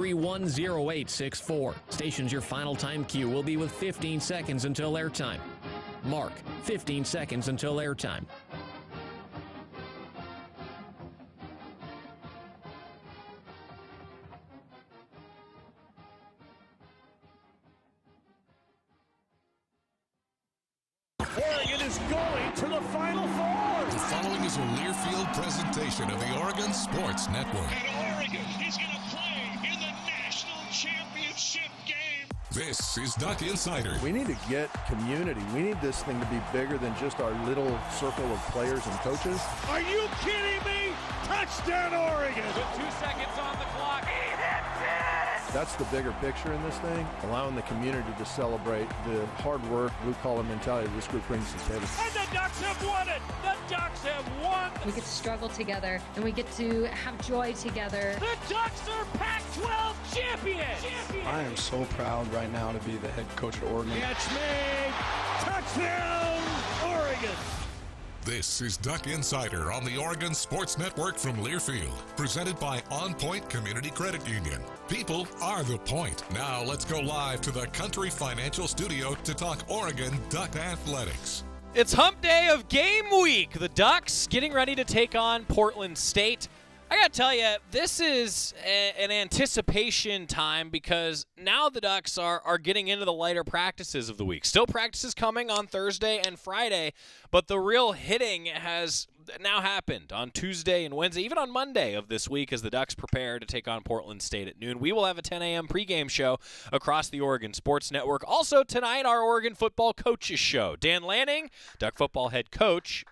310864. Station's your final time cue will be with 15 seconds until airtime. Mark, 15 seconds until airtime. Oregon is going to the Final Four. The following is a Learfield presentation of the Oregon Sports Network. And Oregon is going to play in the national championship game. This is Duck Insider. We need to get community. We need this thing to be bigger than just our little circle of players and coaches. Are you kidding me? Touchdown, Oregon. With 2 seconds on the clock. He hits it! That's the bigger picture in this thing, allowing the community to celebrate the hard work, blue-collar mentality this group brings to the table. And the Ducks have won it! The Ducks have won! We get to struggle together, and we get to have joy together. The Ducks are Pac-12 champions! I am so proud right now to be the head coach at Oregon. Catch made! Touchdown, Oregon! This is Duck Insider on the Oregon Sports Network from Learfield, presented by OnPoint Community Credit Union. People are the point. Now let's go live to the Country Financial Studio to talk Oregon Duck Athletics. It's hump day of game week. The Ducks getting ready to take on Portland State. I got to tell you, this is an anticipation time because now the Ducks are getting into the lighter practices of the week. Still practices coming on Thursday and Friday, but the real hitting has now happened on Tuesday and Wednesday, even on Monday of this week as the Ducks prepare to take on Portland State at noon. We will have a 10 a.m. pregame show across the Oregon Sports Network. Also tonight, our Oregon football coaches show. Dan Lanning, Duck football head coach,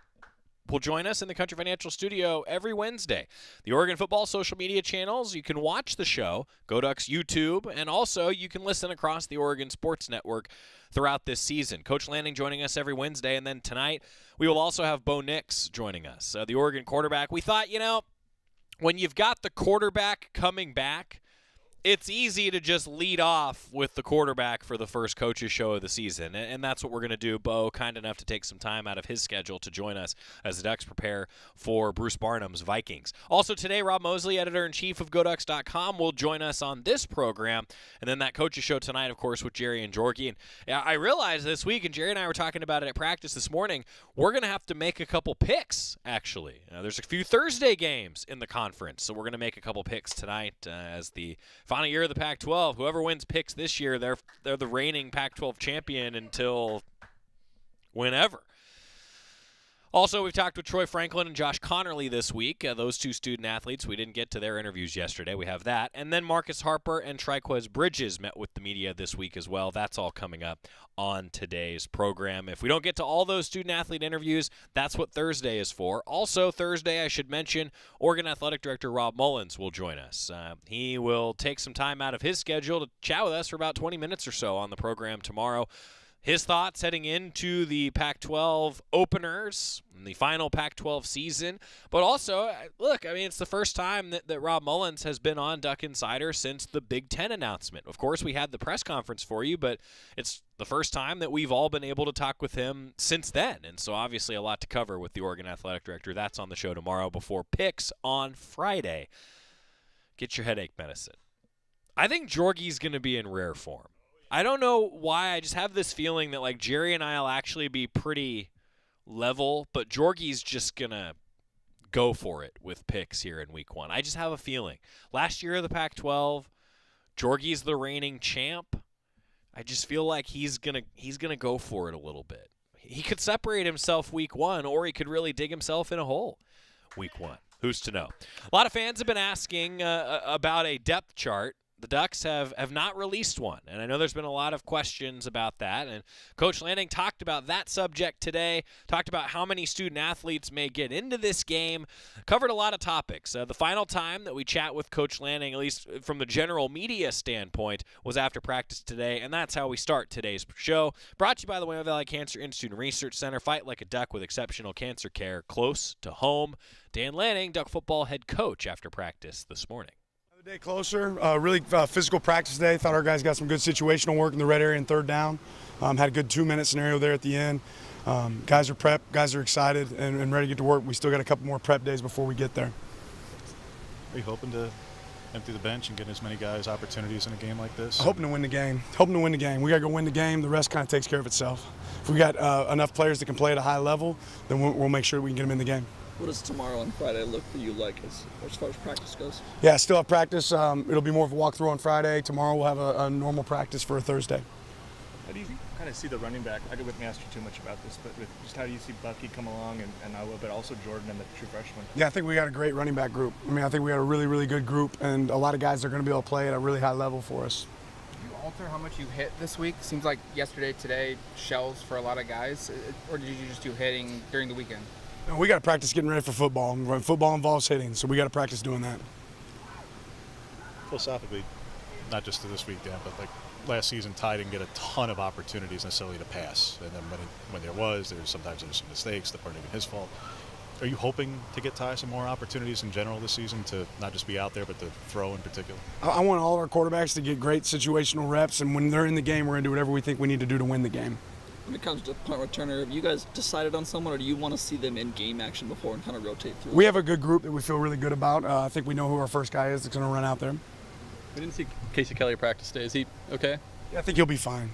will join us in the Country Financial Studio every Wednesday. The Oregon football social media channels, you can watch the show, Go Ducks YouTube, and also you can listen across the Oregon Sports Network throughout this season. Coach Lanning joining us every Wednesday, and then tonight we will also have Bo Nix joining us, the Oregon quarterback. We thought, when you've got the quarterback coming back, it's easy to just lead off with the quarterback for the first coaches show of the season, and that's what we're going to do. Bo, kind enough to take some time out of his schedule to join us as the Ducks prepare for Bruce Barnum's Vikings. Also today, Rob Moseley, editor-in-chief of GoDucks.com, will join us on this program, and then that coaches show tonight, of course, with Jerry and Jorgie. And I realized this week, and Jerry and I were talking about it at practice this morning, we're going to have to make a couple picks, actually. There's a few Thursday games in the conference, so we're going to make a couple picks tonight as the final year of the Pac-12. Whoever wins picks this year, they're the reigning Pac-12 champion until whenever. Also, we've talked with Troy Franklin and Josh Connerly this week. Those two student athletes, we didn't get to their interviews yesterday. We have that. And then Marcus Harper and Triquest Bridges met with the media this week as well. That's all coming up on today's program. If we don't get to all those student athlete interviews, that's what Thursday is for. Also, Thursday, I should mention, Oregon Athletic Director Rob Mullins will join us. He will take some time out of his schedule to chat with us for about 20 minutes or so on the program tomorrow. His thoughts heading into the Pac-12 openers, the final Pac-12 season. But also, look, it's the first time that Rob Mullins has been on Duck Insider since the Big Ten announcement. Of course, we had the press conference for you, but it's the first time that we've all been able to talk with him since then. And so obviously a lot to cover with the Oregon Athletic Director. That's on the show tomorrow before picks on Friday. Get your headache medicine. I think Jorgie's going to be in rare form. I don't know why. I just have this feeling that Jerry and I will actually be pretty level, but Jorgie's just going to go for it with picks here in week one. I just have a feeling. Last year of the Pac-12, Jorgie's the reigning champ. I just feel like he's gonna go for it a little bit. He could separate himself week one, or he could really dig himself in a hole week one. Who's to know? A lot of fans have been asking about a depth chart. The Ducks have not released one, and I know there's been a lot of questions about that, and Coach Lanning talked about that subject today, talked about how many student-athletes may get into this game, covered a lot of topics. The final time that we chat with Coach Lanning, at least from the general media standpoint, was after practice today, and that's how we start today's show. Brought to you by the Wayne Valley Cancer Institute and Research Center. Fight like a Duck with exceptional cancer care close to home. Dan Lanning, Duck football head coach, after practice this morning. Day closer, really physical practice today. Thought our guys got some good situational work in the red area and third down. Had a good 2-minute scenario there at the end. Guys are prepped, guys are excited and ready to get to work. We still got a couple more prep days before we get there. Are you hoping to empty the bench and get as many guys opportunities in a game like this? Hoping to win the game. Hoping to win the game. We got to go win the game. The rest kind of takes care of itself. If we got enough players that can play at a high level, then we'll make sure we can get them in the game. What does tomorrow and Friday look for you like as far as practice goes? Yeah, still have practice. It'll be more of a walkthrough on Friday. Tomorrow we'll have a normal practice for a Thursday. How do you kind of see the running back? I wouldn't ask you too much about this, but just how do you see Bucky come along and Iowa, but also Jordan and the true freshman? Yeah, I think we got a great running back group. I mean, I think we got a really, really good group, and a lot of guys that are going to be able to play at a really high level for us. Did you alter how much you hit this week? Seems like yesterday, today, shells for a lot of guys, or did you just do hitting during the weekend? No, we got to practice getting ready for football. Football involves hitting, so we got to practice doing that. Philosophically, not just to this week, Dan, but like last season, Ty didn't get a ton of opportunities necessarily to pass, and then when there was sometimes some mistakes that weren't even his fault. Are you hoping to get Ty some more opportunities in general this season, to not just be out there but to throw in particular? I want all our quarterbacks to get great situational reps, and when they're in the game, we're going to do whatever we think we need to do to win the game. When it comes to punt returner, have you guys decided on someone, or do you want to see them in game action before and kind of rotate through? We have a good group that we feel really good about. I think we know who our first guy is that's going to run out there. We didn't see Casey Kelly at practice today. Is he okay? Yeah, I think he'll be fine.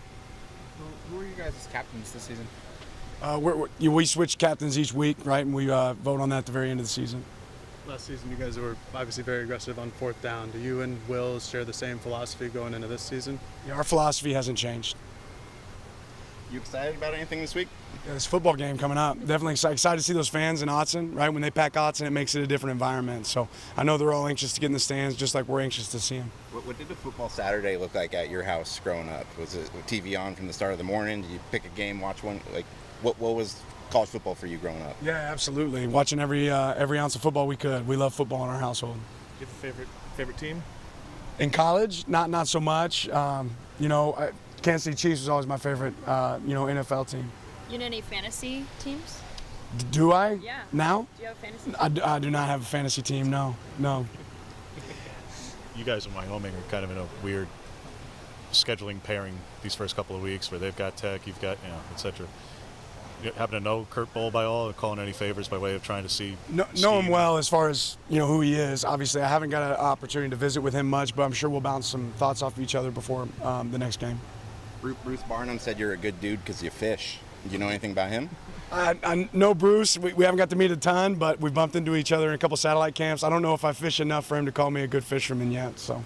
Who are you guys' captains this season? We switch captains each week, right, and we vote on that at the very end of the season. Last season, you guys were obviously very aggressive on fourth down. Do you and Will share the same philosophy going into this season? Yeah, our philosophy hasn't changed. You excited about anything this week? Yeah, this football game coming up. Definitely excited to see those fans in Autzen, right? When they pack Autzen, it makes it a different environment. So I know they're all anxious to get in the stands, just like we're anxious to see them. What did the football Saturday look like at your house growing up? Was it TV on from the start of the morning? Did you pick a game, watch one? Like, what was college football for you growing up? Yeah, absolutely. Watching every ounce of football we could. We love football in our household. Do you have a favorite team? In college, not so much. Kansas City Chiefs was always my favorite, NFL team. You know any fantasy teams? Do I? Yeah. Now? Do you have a fantasy team? I do not have a fantasy team, no. You guys in Wyoming are kind of in a weird scheduling pairing these first couple of weeks where they've got Tech, you've got, et cetera. You happen to know Kurt Bull by all, or calling any favors by way of trying to see? Know him well as far as who he is. Obviously, I haven't got an opportunity to visit with him much, but I'm sure we'll bounce some thoughts off of each other before the next game. Bruce Barnum said you're a good dude because you fish. Do you know anything about him? I know Bruce. We haven't got to meet a ton, but we've bumped into each other in a couple satellite camps. I don't know if I fish enough for him to call me a good fisherman yet. So.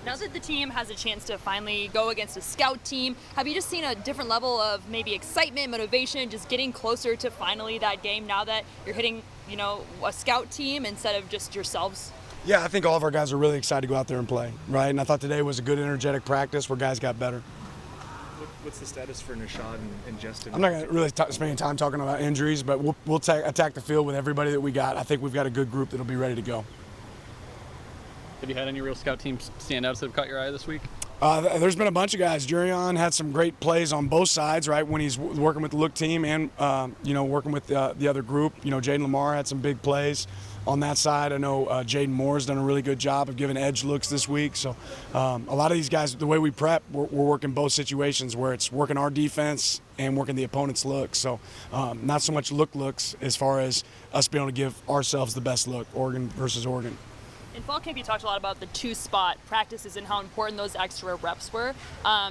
Now that the team has a chance to finally go against a scout team, have you just seen a different level of maybe excitement, motivation, just getting closer to finally that game now that you're hitting, a scout team instead of just yourselves? Yeah, I think all of our guys are really excited to go out there and play, right? And I thought today was a good, energetic practice where guys got better. What's the status for Nishad and Justin? I'm not going to really spend any time talking about injuries, but we'll attack the field with everybody that we got. I think we've got a good group that'll be ready to go. Have you had any real scout teams stand out that have caught your eye this week? There's been a bunch of guys. Jurion had some great plays on both sides, right, when he's working with the look team and, working with the other group. Jaden Lamar had some big plays on that side. I know Jaden Moore's done a really good job of giving edge looks this week. So a lot of these guys, the way we prep, we're working both situations where it's working our defense and working the opponent's look. So not so much looks as far as us being able to give ourselves the best look, Oregon versus Oregon. In fall camp, you talked a lot about the two-spot practices and how important those extra reps were.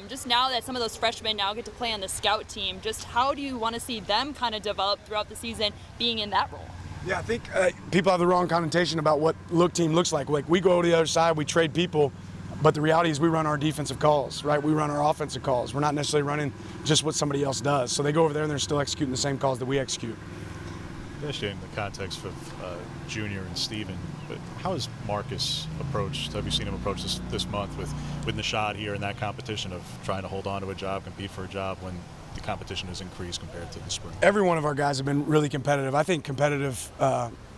Just now that some of those freshmen now get to play on the scout team, just how do you want to see them kind of develop throughout the season being in that role? Yeah, I think people have the wrong connotation about what look team looks like. Like, we go to the other side, we trade people, but the reality is we run our defensive calls, right? We run our offensive calls. We're not necessarily running just what somebody else does. So they go over there and they're still executing the same calls that we execute. Especially in the context of Junior and Steven, but how has Marcus approached? Have you seen him approach this month with Nishad here in that competition of trying to hold on to a job, compete for a job when the competition has increased compared to the spring? Every one of our guys have been really competitive. I think competitive,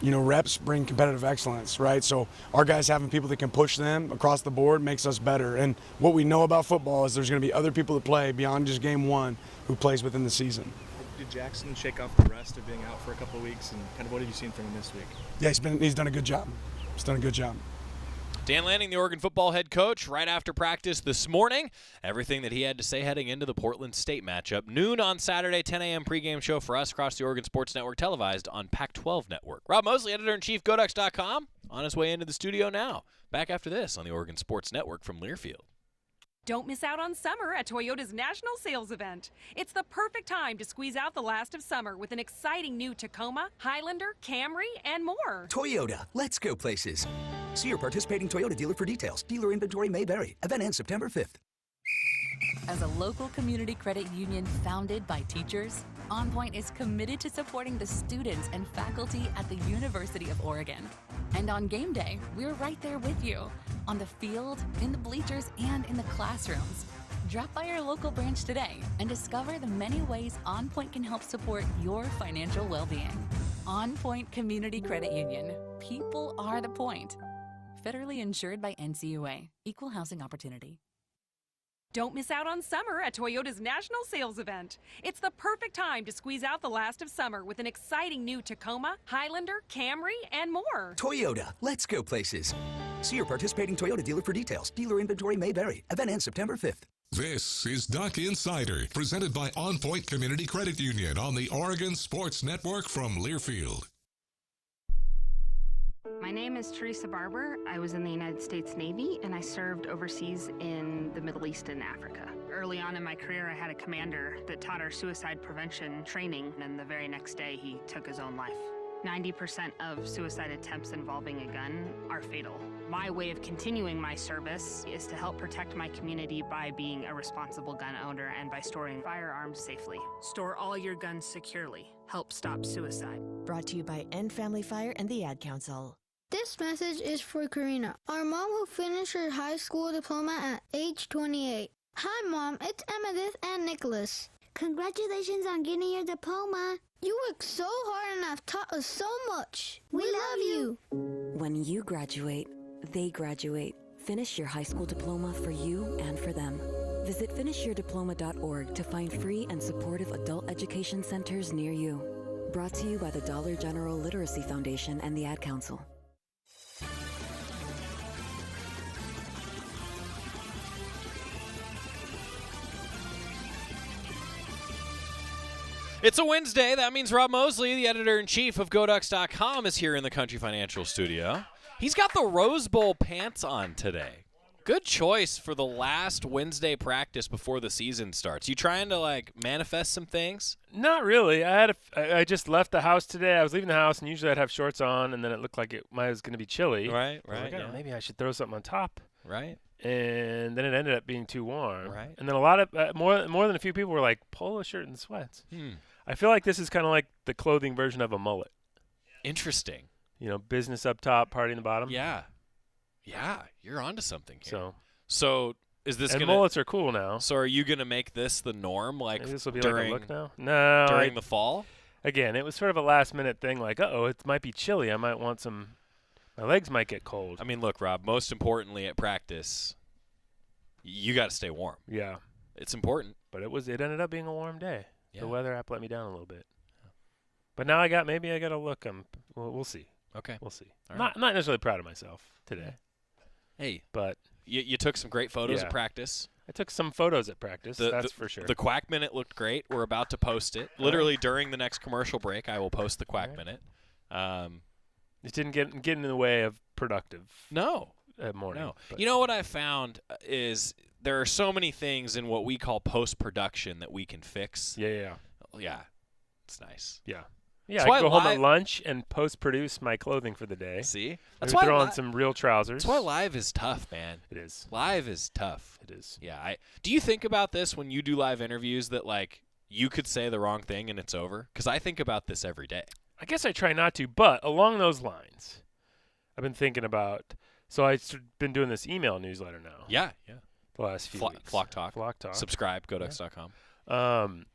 reps bring competitive excellence, right? So our guys having people that can push them across the board makes us better. And what we know about football is there's going to be other people that play beyond just game one who plays within the season. Did Jackson shake off the rest of being out for a couple of weeks, and kind of what have you seen from him this week? Yeah, he's done a good job. He's done a good job. Dan Lanning, the Oregon football head coach, right after practice this morning. Everything that he had to say heading into the Portland State matchup. Noon on Saturday, 10 a.m. pregame show for us across the Oregon Sports Network, televised on Pac-12 Network. Rob Moseley, editor-in-chief, GoDucks.com, on his way into the studio now. Back after this on the Oregon Sports Network from Learfield. Don't miss out on summer at Toyota's National Sales Event. It's the perfect time to squeeze out the last of summer with an exciting new Tacoma, Highlander, Camry, and more. Toyota, let's go places. See your participating Toyota dealer for details. Dealer inventory may vary. Event ends September 5th. As a local community credit union founded by teachers, OnPoint is committed to supporting the students and faculty at the University of Oregon. And on game day, we're right there with you, on the field, in the bleachers, and in the classrooms. Drop by our local branch today and discover the many ways OnPoint can help support your financial well-being. OnPoint Community Credit Union. People are the point. Federally insured by NCUA. Equal housing opportunity. Don't miss out on summer at Toyota's National Sales Event. It's the perfect time to squeeze out the last of summer with an exciting new Tacoma, Highlander, Camry, and more. Toyota, let's go places. See your participating Toyota dealer for details. Dealer inventory may vary. Event ends September 5th. This is Duck Insider, presented by OnPoint Community Credit Union on the Oregon Sports Network from Learfield. My name is Teresa Barber. I was in the United States Navy, and I served overseas in the Middle East and Africa. Early on in my career, I had a commander that taught our suicide prevention training, and the very next day, he took his own life. 90% of suicide attempts involving a gun are fatal. My way of continuing my service is to help protect my community by being a responsible gun owner and by storing firearms safely. Store all your guns securely. Help stop suicide. Brought to you by End Family Fire and the Ad Council. This message is for Karina, our mom who finished her high school diploma at age 28. Hi, Mom. It's Emmettith and Nicholas. Congratulations on getting your diploma. You worked so hard and have taught us so much. We love you. When you graduate, they graduate. Finish your high school diploma for you and for them. Visit finishyourdiploma.org to find free and supportive adult education centers near you. Brought to you by the Dollar General Literacy Foundation and the Ad Council. It's a Wednesday. That means Rob Moseley, the editor-in-chief of GoDucks.com, is here in the Country Financial Studio. He's got the Rose Bowl pants on today. Good choice for the last Wednesday practice before the season starts. You trying to, manifest some things? Not really. I just left the house today. I was leaving the house, and usually I'd have shorts on, and then it looked like it was going to be chilly. Right. Maybe I should throw something on top. Right. And then it ended up being too warm. Right. And then a lot of more than a few people were like, polo shirt and sweats. I feel like this is kind of like the clothing version of a mullet. Interesting. Business up top, party in the bottom. Yeah, you're onto something here. So is this and mullets are cool now. So are you gonna make this the norm? Maybe this will be during, like a look now. No, during the fall. Again, it was sort of a last minute thing. Like, it might be chilly. I might want some. My legs might get cold. I mean, look, Rob. Most importantly at practice, you got to stay warm. Yeah, it's important. But it ended up being a warm day. Yeah. The weather app let me down a little bit. But now maybe I got to look. We'll see. Okay. We'll see. All right. Not necessarily proud of myself today. Hey, but you took some great photos at practice. I took some photos at practice. That's for sure. The Quack Minute looked great. We're about to post it. Literally during the next commercial break, I will post the Quack Minute. It didn't get in the way of productive. No. Morning. No. You know what I found is there are so many things in what we call post-production that we can fix. Yeah. It's nice. Yeah. Yeah, I can go home at lunch and post-produce my clothing for the day. See? That's why throw on some real trousers. That's why live is tough, man. It is. Live is tough. It is. Yeah. Do you think about this when you do live interviews that, you could say the wrong thing and it's over? Because I think about this every day. I guess I try not to, but along those lines, I've been thinking about – so I've been doing this email newsletter now. Yeah. The last few weeks. Flock Talk. Subscribe, GoDucks.com.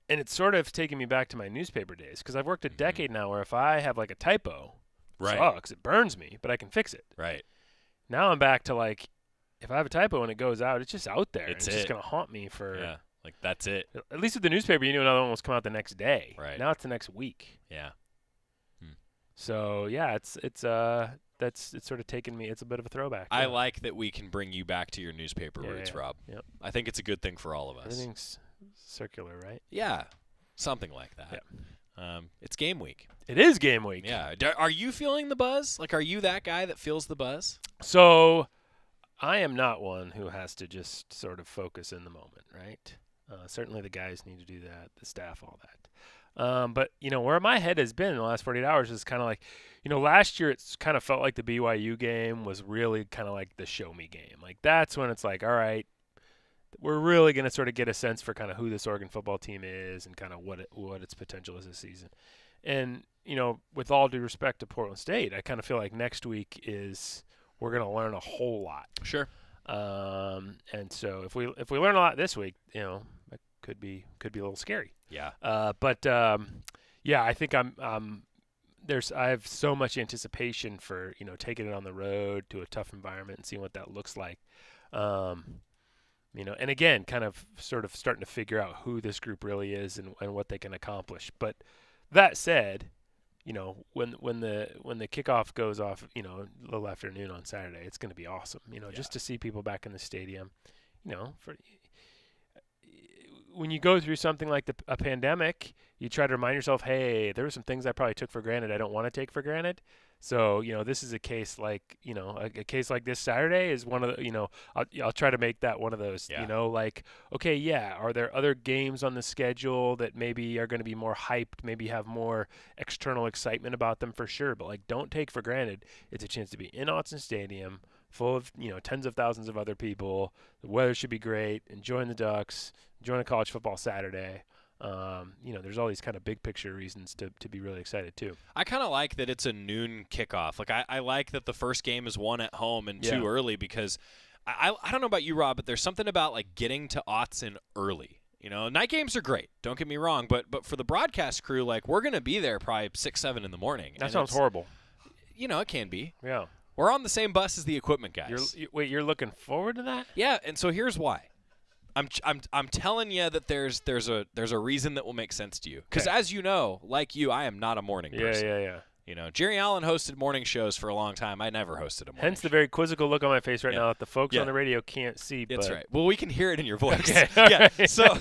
And it's sort of taking me back to my newspaper days because I've worked a decade now where if I have a typo, it sucks, it burns me, but I can fix it. Right. Now I'm back to if I have a typo and it goes out, it's just out there. It's just going to haunt me for. Yeah. That's it. At least with the newspaper, another one will come out the next day. Right. Now it's the next week. Yeah. So yeah, it's it's sort of taken me. It's a bit of a throwback. I like that we can bring you back to your newspaper roots, Rob. Yep. I think it's a good thing for all of us. Everything's circular, right? Yeah, something like that. It's game week. It is game week. Yeah. Are you feeling the buzz? Like, are you that guy that feels the buzz? So I am not one who has to just sort of focus in the moment, right? Certainly the guys need to do that, the staff, all that. But, where my head has been in the last 48 hours is kind of like, last year it's kind of felt like the BYU game was really kind of like the show me game. Like, that's when it's like, all right, we're really going to sort of get a sense for kind of who this Oregon football team is and kind of what its potential is this season. And, with all due respect to Portland State, I kind of feel like next week we're going to learn a whole lot. Sure. And so if we learn a lot this week, it could be a little scary. Yeah. But I think I have so much anticipation for, taking it on the road to a tough environment and seeing what that looks like. And again, kind of sort of starting to figure out who this group really is and what they can accomplish. But that said, when the kickoff goes off, a little afternoon on Saturday, it's going to be awesome. Just to see people back in the stadium, when you go through something like a pandemic, you try to remind yourself, hey, there were some things I probably took for granted I don't want to take for granted. So, this is a case like, a case like this Saturday is one of the, I'll try to make that one of those, okay, are there other games on the schedule that maybe are going to be more hyped, maybe have more external excitement about them for sure, but don't take for granted it's a chance to be in Autzen Stadium, full of, tens of thousands of other people. The weather should be great, enjoying the Ducks, enjoying a college football Saturday. There's all these kind of big picture reasons to be really excited too. I kind of like that it's a noon kickoff. Like I like that the first game is 1 at home and 2 early because I don't know about you, Rob, but there's something about like getting to Autzen early. Night games are great. Don't get me wrong, but for the broadcast crew, like we're gonna be there probably 6, 7 in the morning. That sounds horrible. It can be. Yeah. We're on the same bus as the equipment guys. You're looking forward to that? Yeah, and so here's why. I'm telling you that there's a reason that will make sense to you. Because as you know, like you, I am not a morning person. Yeah. Jerry Allen hosted morning shows for a long time. I never hosted a morning Hence the very quizzical look on my face right now that the folks Yeah. on the radio can't see. That's but right. Well, we can hear it in your voice. Okay. Yeah. So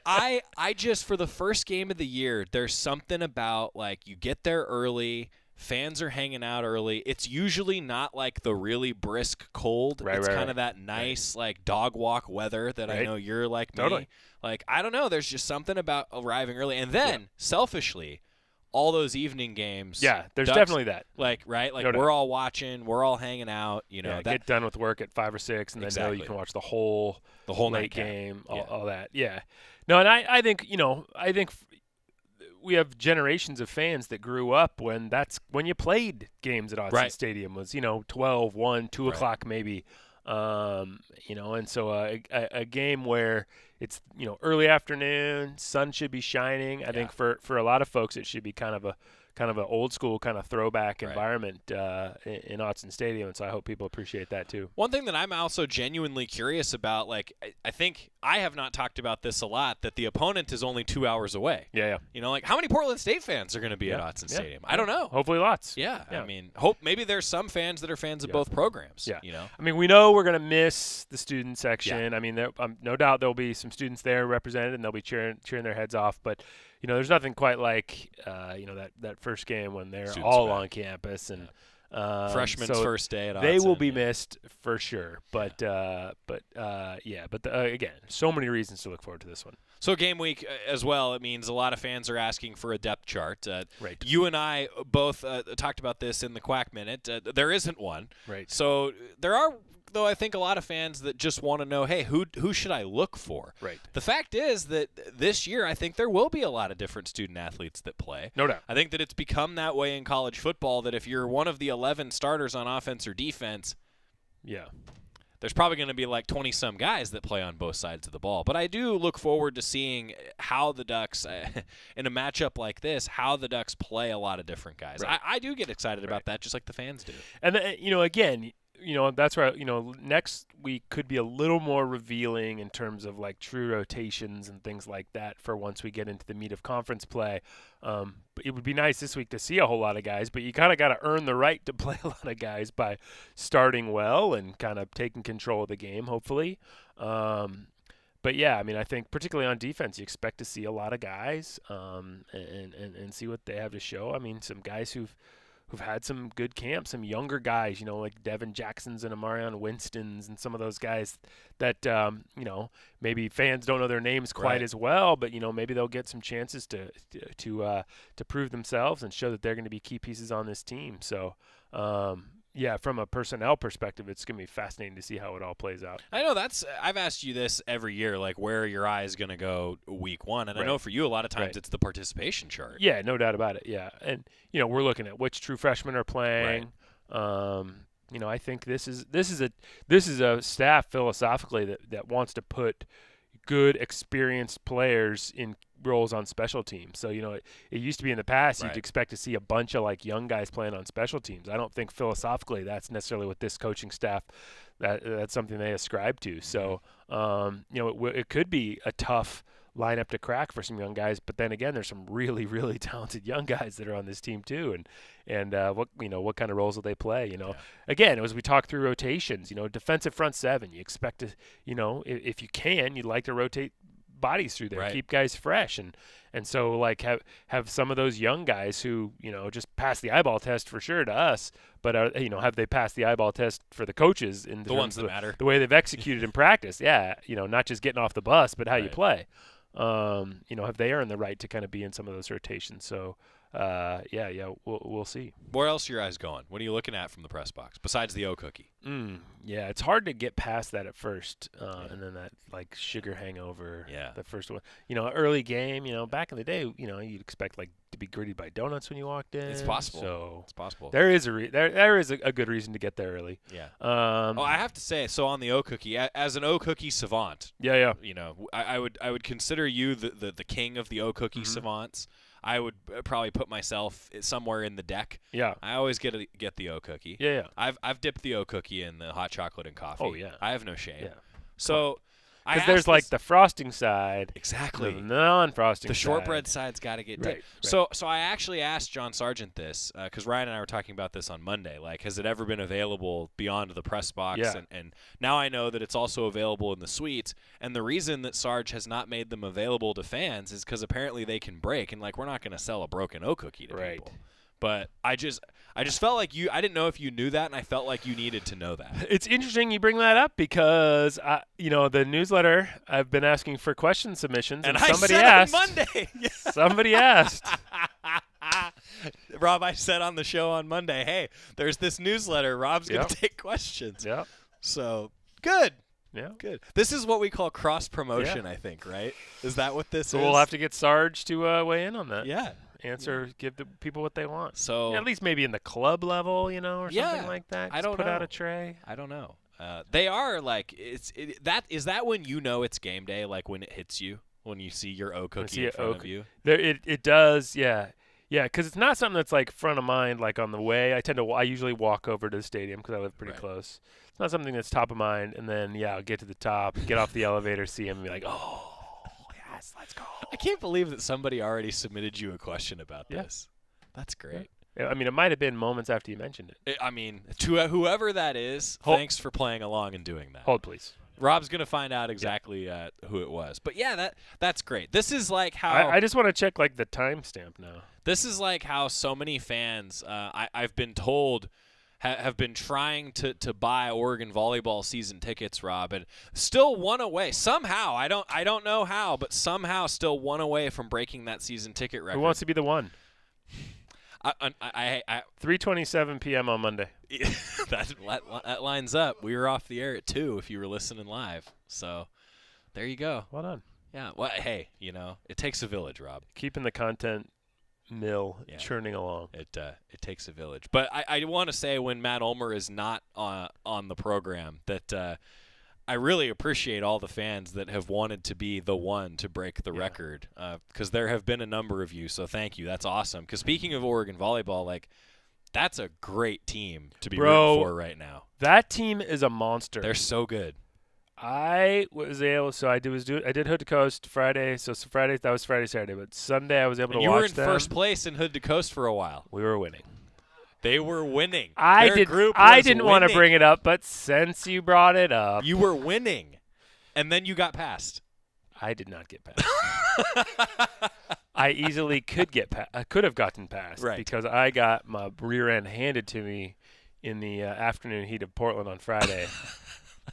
I just, for the first game of the year, there's something about, like, you get there early, fans are hanging out early. It's usually not like the really brisk cold. It's kind of that nice, like, dog walk weather that I know you're like me. Totally. Like, I don't know. There's just something about arriving early. And then, selfishly, all those evening games. Yeah, there's Ducks, definitely that. Like, right? Like, No doubt. we're all watching. We're all hanging out. That, get done with work at 5 or 6, and then know you can watch the whole night late game, all that. Yeah. No, and I think, we have generations of fans that grew up when you played games at Autzen Stadium was, 12, 1, 2 o'clock maybe. And so a game where it's, early afternoon, sun should be shining. I think for a lot of folks, it should be kind of an old school kind of throwback environment in Autzen Stadium. And so I hope people appreciate that too. One thing that I'm also genuinely curious about, like, I think I have not talked about this a lot, that the opponent is only 2 hours away. Yeah. Like, how many Portland State fans are going to be at Autzen Stadium? I don't know. Hopefully lots. Yeah. Yeah. I mean, maybe there's some fans that are fans of both programs. Yeah. I mean, we know we're going to miss the student section. Yeah. I mean, no doubt there'll be some students there represented, and they'll be cheering their heads off. But there's nothing quite like that first game when they're Students all back. on campus and freshman's first day at Autzen. They will be missed for sure. But again, so many reasons to look forward to this one. So game week as well, it means a lot of fans are asking for a depth chart. Right. You and I both talked about this in the Quack Minute. There isn't one. Right. So there are, though, I think a lot of fans that just want to know, hey, who should I look for? Right. The fact is that this year I think there will be a lot of different student athletes that play. No doubt. I think that it's become that way in college football that if you're one of the 11 starters on offense or defense, there's probably going to be like 20-some guys that play on both sides of the ball. But I do look forward to seeing how the Ducks, in a matchup like this, how the Ducks play a lot of different guys. Right. I do get excited about that, just like the fans do. And, again, that's where, next week could be a little more revealing in terms of like true rotations and things like that for once we get into the meat of conference play. But it would be nice this week to see a whole lot of guys, but you kind of got to earn the right to play a lot of guys by starting well and kind of taking control of the game, hopefully. But yeah, I mean, I think particularly on defense, you expect to see a lot of guys and see what they have to show. I mean, some guys who've had some good camps, some younger guys, like Devin Jacksons and Amarion Winstons and some of those guys that, maybe fans don't know their names quite as well, but, maybe they'll get some chances to prove themselves and show that they're going to be key pieces on this team. So, yeah, from a personnel perspective, it's going to be fascinating to see how it all plays out. I know I've asked you this every year, like where are your eyes going to go week one? And I know for you, a lot of times it's the participation chart. Yeah, no doubt about it. Yeah. And, we're looking at which true freshmen are playing. I think this is a staff philosophically that wants to put good, experienced players in roles on special teams. So, it used to be in the past you'd expect to see a bunch of like young guys playing on special teams. I don't think philosophically that's necessarily what this coaching staff that's something they ascribe to. So, it could be a tough lineup to crack for some young guys, but then again, there's some really, really talented young guys that are on this team too. And what kind of roles will they play? Again, as we talk through rotations, defensive front seven, you expect to, if you can, you'd like to rotate bodies through there, keep guys fresh, and so like have some of those young guys who just pass the eyeball test for sure to us, but have they passed the eyeball test for the coaches in the ones that matter, the way they've executed in practice? Yeah, not just getting off the bus, but how you play. Have they earned the right to kind of be in some of those rotations? So. We'll see. Where else are your eyes going? What are you looking at from the press box besides the O cookie? Yeah, it's hard to get past that at first, and then that like sugar hangover. Yeah, the first one. Early game. Back in the day, you'd expect like to be greeted by donuts when you walked in. It's possible. So it's possible. There is a good reason to get there early. Yeah. I have to say, so on the O cookie, as an O cookie savant. Yeah. I would consider you the king of the O cookie savants. I would probably put myself somewhere in the deck. Yeah. I always get the O cookie. Yeah. I've dipped the O cookie in the hot chocolate and coffee. Oh yeah. I have no shame. Yeah. So because there's like the frosting side, exactly, the non-frosting. The shortbread side's got to get dipped. Right. So I actually asked John Sargent this because Ryan and I were talking about this on Monday. Like, has it ever been available beyond the press box? Yeah. And now I know that it's also available in the suites. And the reason that Sarge has not made them available to fans is because apparently they can break. And like, we're not going to sell a broken O cookie to people. But I just felt like I didn't know if you knew that, and I felt like you needed to know that. It's interesting you bring that up because, the newsletter, I've been asking for question submissions, and somebody asked. On Monday. Somebody asked. Rob, I said on the show on Monday, hey, there's this newsletter. Rob's going to take questions. Yeah. So, good. Yeah. Good. This is what we call cross-promotion, I think, right? Is that what this is? So we'll have to get Sarge to weigh in on that. Yeah. Give the people what they want. So at least maybe in the club level, or something like that. I don't put know. out a tray. I don't know. They are like is that when you know it's game day? Like when it hits you, when you see your O cookie in front of you. It does, yeah. Yeah, because it's not something that's like front of mind. Like on the way, I usually walk over to the stadium because I live pretty close. It's not something that's top of mind, and then I'll get to the top, get off the elevator, see him, and be like, oh. Yes, let's go. I can't believe that somebody already submitted you a question about this. That's great. Yeah. I mean, it might have been moments after you mentioned it. I mean, to whoever that is, thanks for playing along and doing that. Hold, please. Rob's going to find out exactly who it was. But, yeah, that's great. This is like how – I just want to check, like, the timestamp now. This is like how so many fans I've been told – have been trying to buy Oregon volleyball season tickets, Rob, and still one away. Somehow, I don't know how, but somehow still one away from breaking that season ticket record. Who wants to be the one? I 3:27 p.m. on Monday. that lines up. We were off the air at 2 if you were listening live. So there you go. Well done. Yeah. Well, hey, it takes a village, Rob. Keeping the content mill churning along. It takes a village. But I want to say when Matt Ulmer is not on the program that I really appreciate all the fans that have wanted to be the one to break the record because there have been a number of you. So thank you. That's awesome. Because speaking of Oregon volleyball, like That's a great team to be Bro, rooting for right now. That team is a monster. They're so good. I was able, so I did Hood to Coast Friday. So Friday, that was Friday, Saturday, but Sunday I was able to watch them. You were in first place in Hood to Coast for a while. We were winning. They were winning. I didn't want to winning. bring it up, but since you brought it up, You were winning, and then you got passed. I did not get past. I easily could have gotten past because I got my rear end handed to me in the afternoon heat of Portland on Friday.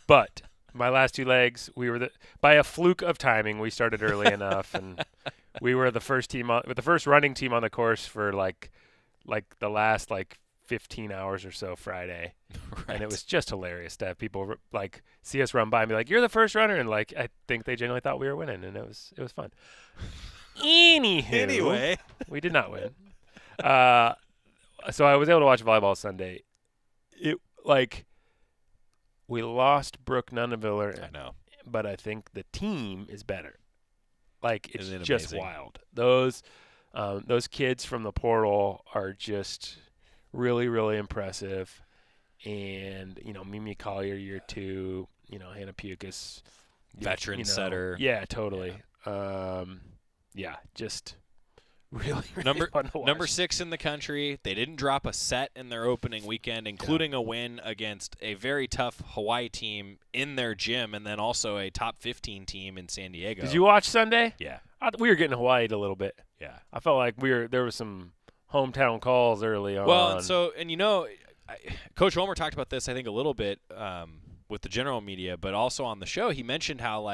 But my last two legs, by a fluke of timing, we started early enough, and we were the first running team on the course for like the last 15 hours or so Friday. And it was just hilarious to have people see us run by and be like, "You're the first runner," and I think they genuinely thought we were winning, and it was fun. Anyway, we did not win. So I was able to watch volleyball Sunday. We lost Brooke Nuneviller. I know, but I think the team is better. It's Isn't it just amazing? wild. Those kids from the portal are just really, really impressive. And Mimi Collier, year 2. Hannah Pukas, veteran setter. Yeah, totally. Just really, really fun to watch. Number 6 in the country. They didn't drop a set in their opening weekend, including a win against a very tough Hawaii team in their gym, and then also a top 15 team in San Diego. Did you watch Sunday? Yeah. We were getting Hawaii'd a little bit. Yeah. I felt like there was some hometown calls early on. Well, Coach Homer talked about this, I think, a little bit with the general media, but also on the show, he mentioned how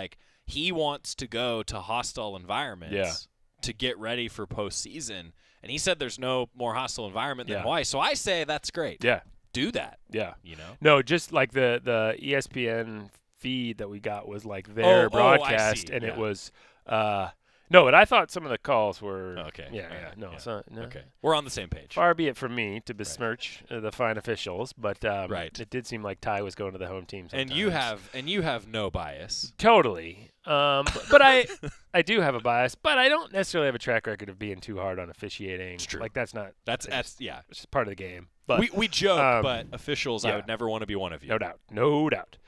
he wants to go to hostile environments to get ready for postseason. And he said there's no more hostile environment than Hawaii. So I say that's great. Yeah. Do that. Yeah. No, just the ESPN feed that we got was their broadcast, and it was no, but I thought some of the calls were okay. No. Okay. We're on the same page. Far be it from me to besmirch the fine officials, but it did seem like Ty was going to the home team sometimes. And you have no bias. Totally. But I do have a bias, but I don't necessarily have a track record of being too hard on officiating. It's true. That's not. That's it's just part of the game. But we joke, but officials, I would never want to be one of you. No doubt.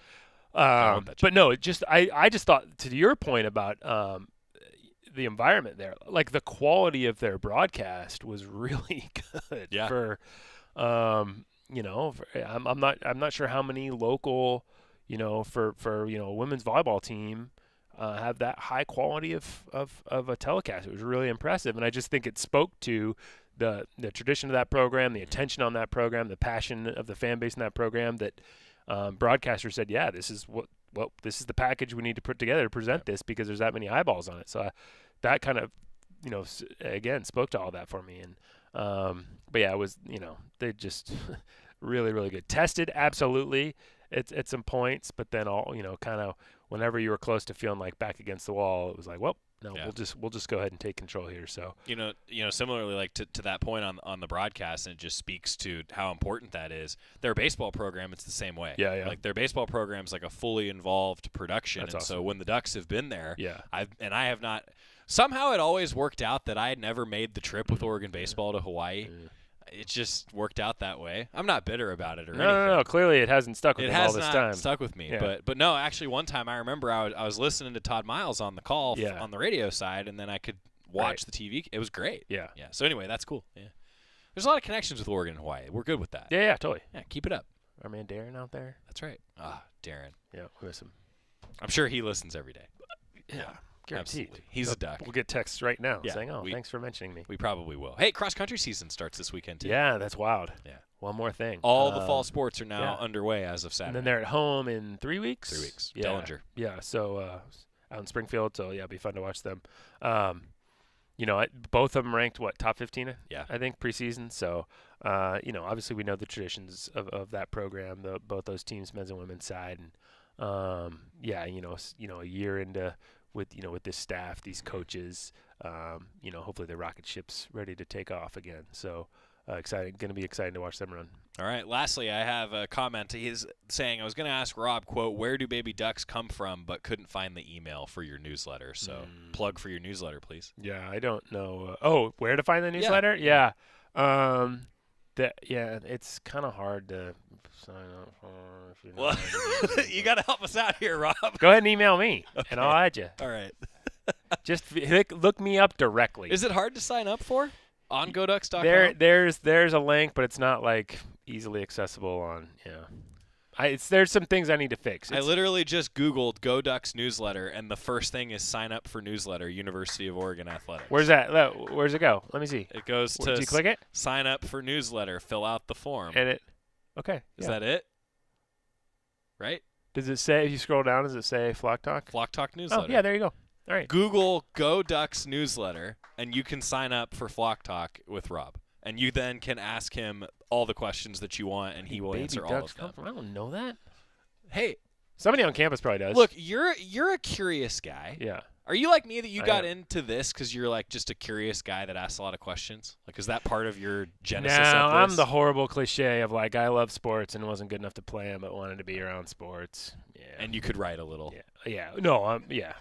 But no, I just thought, to your point about the environment there, the quality of their broadcast was really good. Yeah. I'm not sure how many local, for a women's volleyball team have that high quality of a telecast. It was really impressive, and I just think it spoke to the tradition of that program, the attention on that program, the passion of the fan base in that program. That broadcasters said, "Yeah, this is this is the package we need to put together to present this because there's that many eyeballs on it." So that kind of, again, spoke to all that for me. And but yeah, it was, they just really, really good. Tested absolutely at some points, but then all, kind of whenever you were close to feeling back against the wall, it was well, no, we'll just go ahead and take control here. So similarly, to that point on the broadcast, and it just speaks to how important that is. Their baseball program, it's the same way. Yeah. Their baseball program is a fully involved production. That's and awesome. So when the Ducks have been there, I have not. Somehow it always worked out that I had never made the trip with Oregon baseball to Hawaii. It just worked out that way. I'm not bitter about it or anything. No. Clearly, it hasn't stuck with me all this time. It has not stuck with me. Yeah. But no, actually, one time I remember I was listening to Todd Miles on the call on the radio side, and then I could watch the TV. It was great. Yeah. So anyway, that's cool. Yeah. There's a lot of connections with Oregon and Hawaii. We're good with that. Yeah, totally. Yeah, keep it up. Our man Darren out there. That's right. Darren. Yeah, we miss him. I'm sure he listens every day. Yeah. Guaranteed. Absolutely. He's a Duck. We'll get texts right now Yeah, saying, thanks for mentioning me. We probably will. Hey, cross-country season starts this weekend, too. Yeah, that's wild. Yeah. One more thing. All the fall sports are now underway as of Saturday. And then they're at home in 3 weeks? 3 weeks. Yeah. Dellinger. Yeah, so out in Springfield, so it'll be fun to watch them. Both of them ranked, top 15? Yeah. I think preseason. So, obviously we know the traditions of that program, both those teams, men's and women's side. And, a year into with this staff, these coaches, hopefully the rocket ship's ready to take off again. So going to be exciting to watch them run. All right. Lastly, I have a comment. He's saying, I was going to ask Rob, quote, where do baby ducks come from, but couldn't find the email for your newsletter. So plug for your newsletter, please. Yeah, I don't know. Where to find the newsletter? Yeah. It's kind of hard to sign up for. If you know Well, how to do it. you got to help us out here, Rob. Go ahead and email me, and Okay. I'll add you. All right. Just look me up directly. Is it hard to sign up for on GoDucks.com? There's a link, but it's not like easily accessible on. There's some things I need to fix. I literally just Googled Go Ducks newsletter, and the first thing is sign up for newsletter, University of Oregon Athletics. Where's that? Where's it go? Let me see. It goes to Do you click it? Sign up for newsletter, fill out the form. And it. Okay. Is yeah. that it? Right? Does it say, if you scroll down, does it say Flock Talk? Flock Talk newsletter. Oh, yeah, there you go. All right. Google Go Ducks newsletter, and you can sign up for Flock Talk with Rob. And you then can ask him all the questions that you want, and he will Baby answer all ducks of them. come from? I don't know that. Hey. Somebody on campus probably does. Look, you're a curious guy. Yeah. Are you like me that you I got am. into this because you're like just a curious guy that asks a lot of questions? Like, is that part of your genesis No, of I'm this? the horrible cliche of like I love sports and wasn't good enough to play them, but wanted to be around sports. Yeah. And you could write a little. Yeah. No, yeah.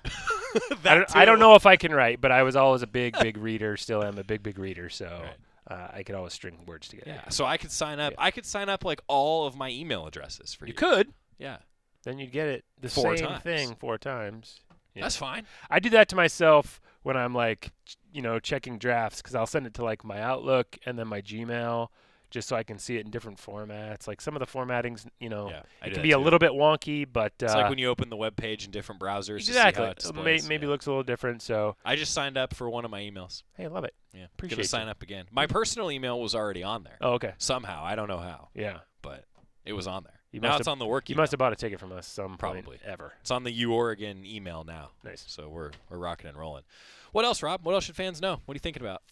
That I don't too. know if I can write, but I was always a big reader. Still am a big reader, so I could always string words together. Yeah. So I could sign up. I could sign up like all of my email addresses for you. You could. Yeah. Then you'd get it the 4 same times. thing 4 times. Yeah. That's fine. I do that to myself when I'm like, checking drafts because I'll send it to like my Outlook and then my Gmail just so I can see it in different formats. Like some of the formatting's, I it do can that be a too. little bit wonky, but It's like when you open the web page in different browsers. exactly, To see how it displays. maybe looks a little different. So I just signed up for one of my emails. hey, I love it. Yeah. Appreciate Gonna sign you. up again. My personal email was already on there. Oh, okay. Somehow. I don't know how. Yeah. But it was on there. You Now must it's have- on the work You email. must have bought a ticket from us some Probably. point ever. It's on the U Oregon email now. Nice. So we're rocking and rolling. What else, Rob? What else should fans know? What are you thinking about?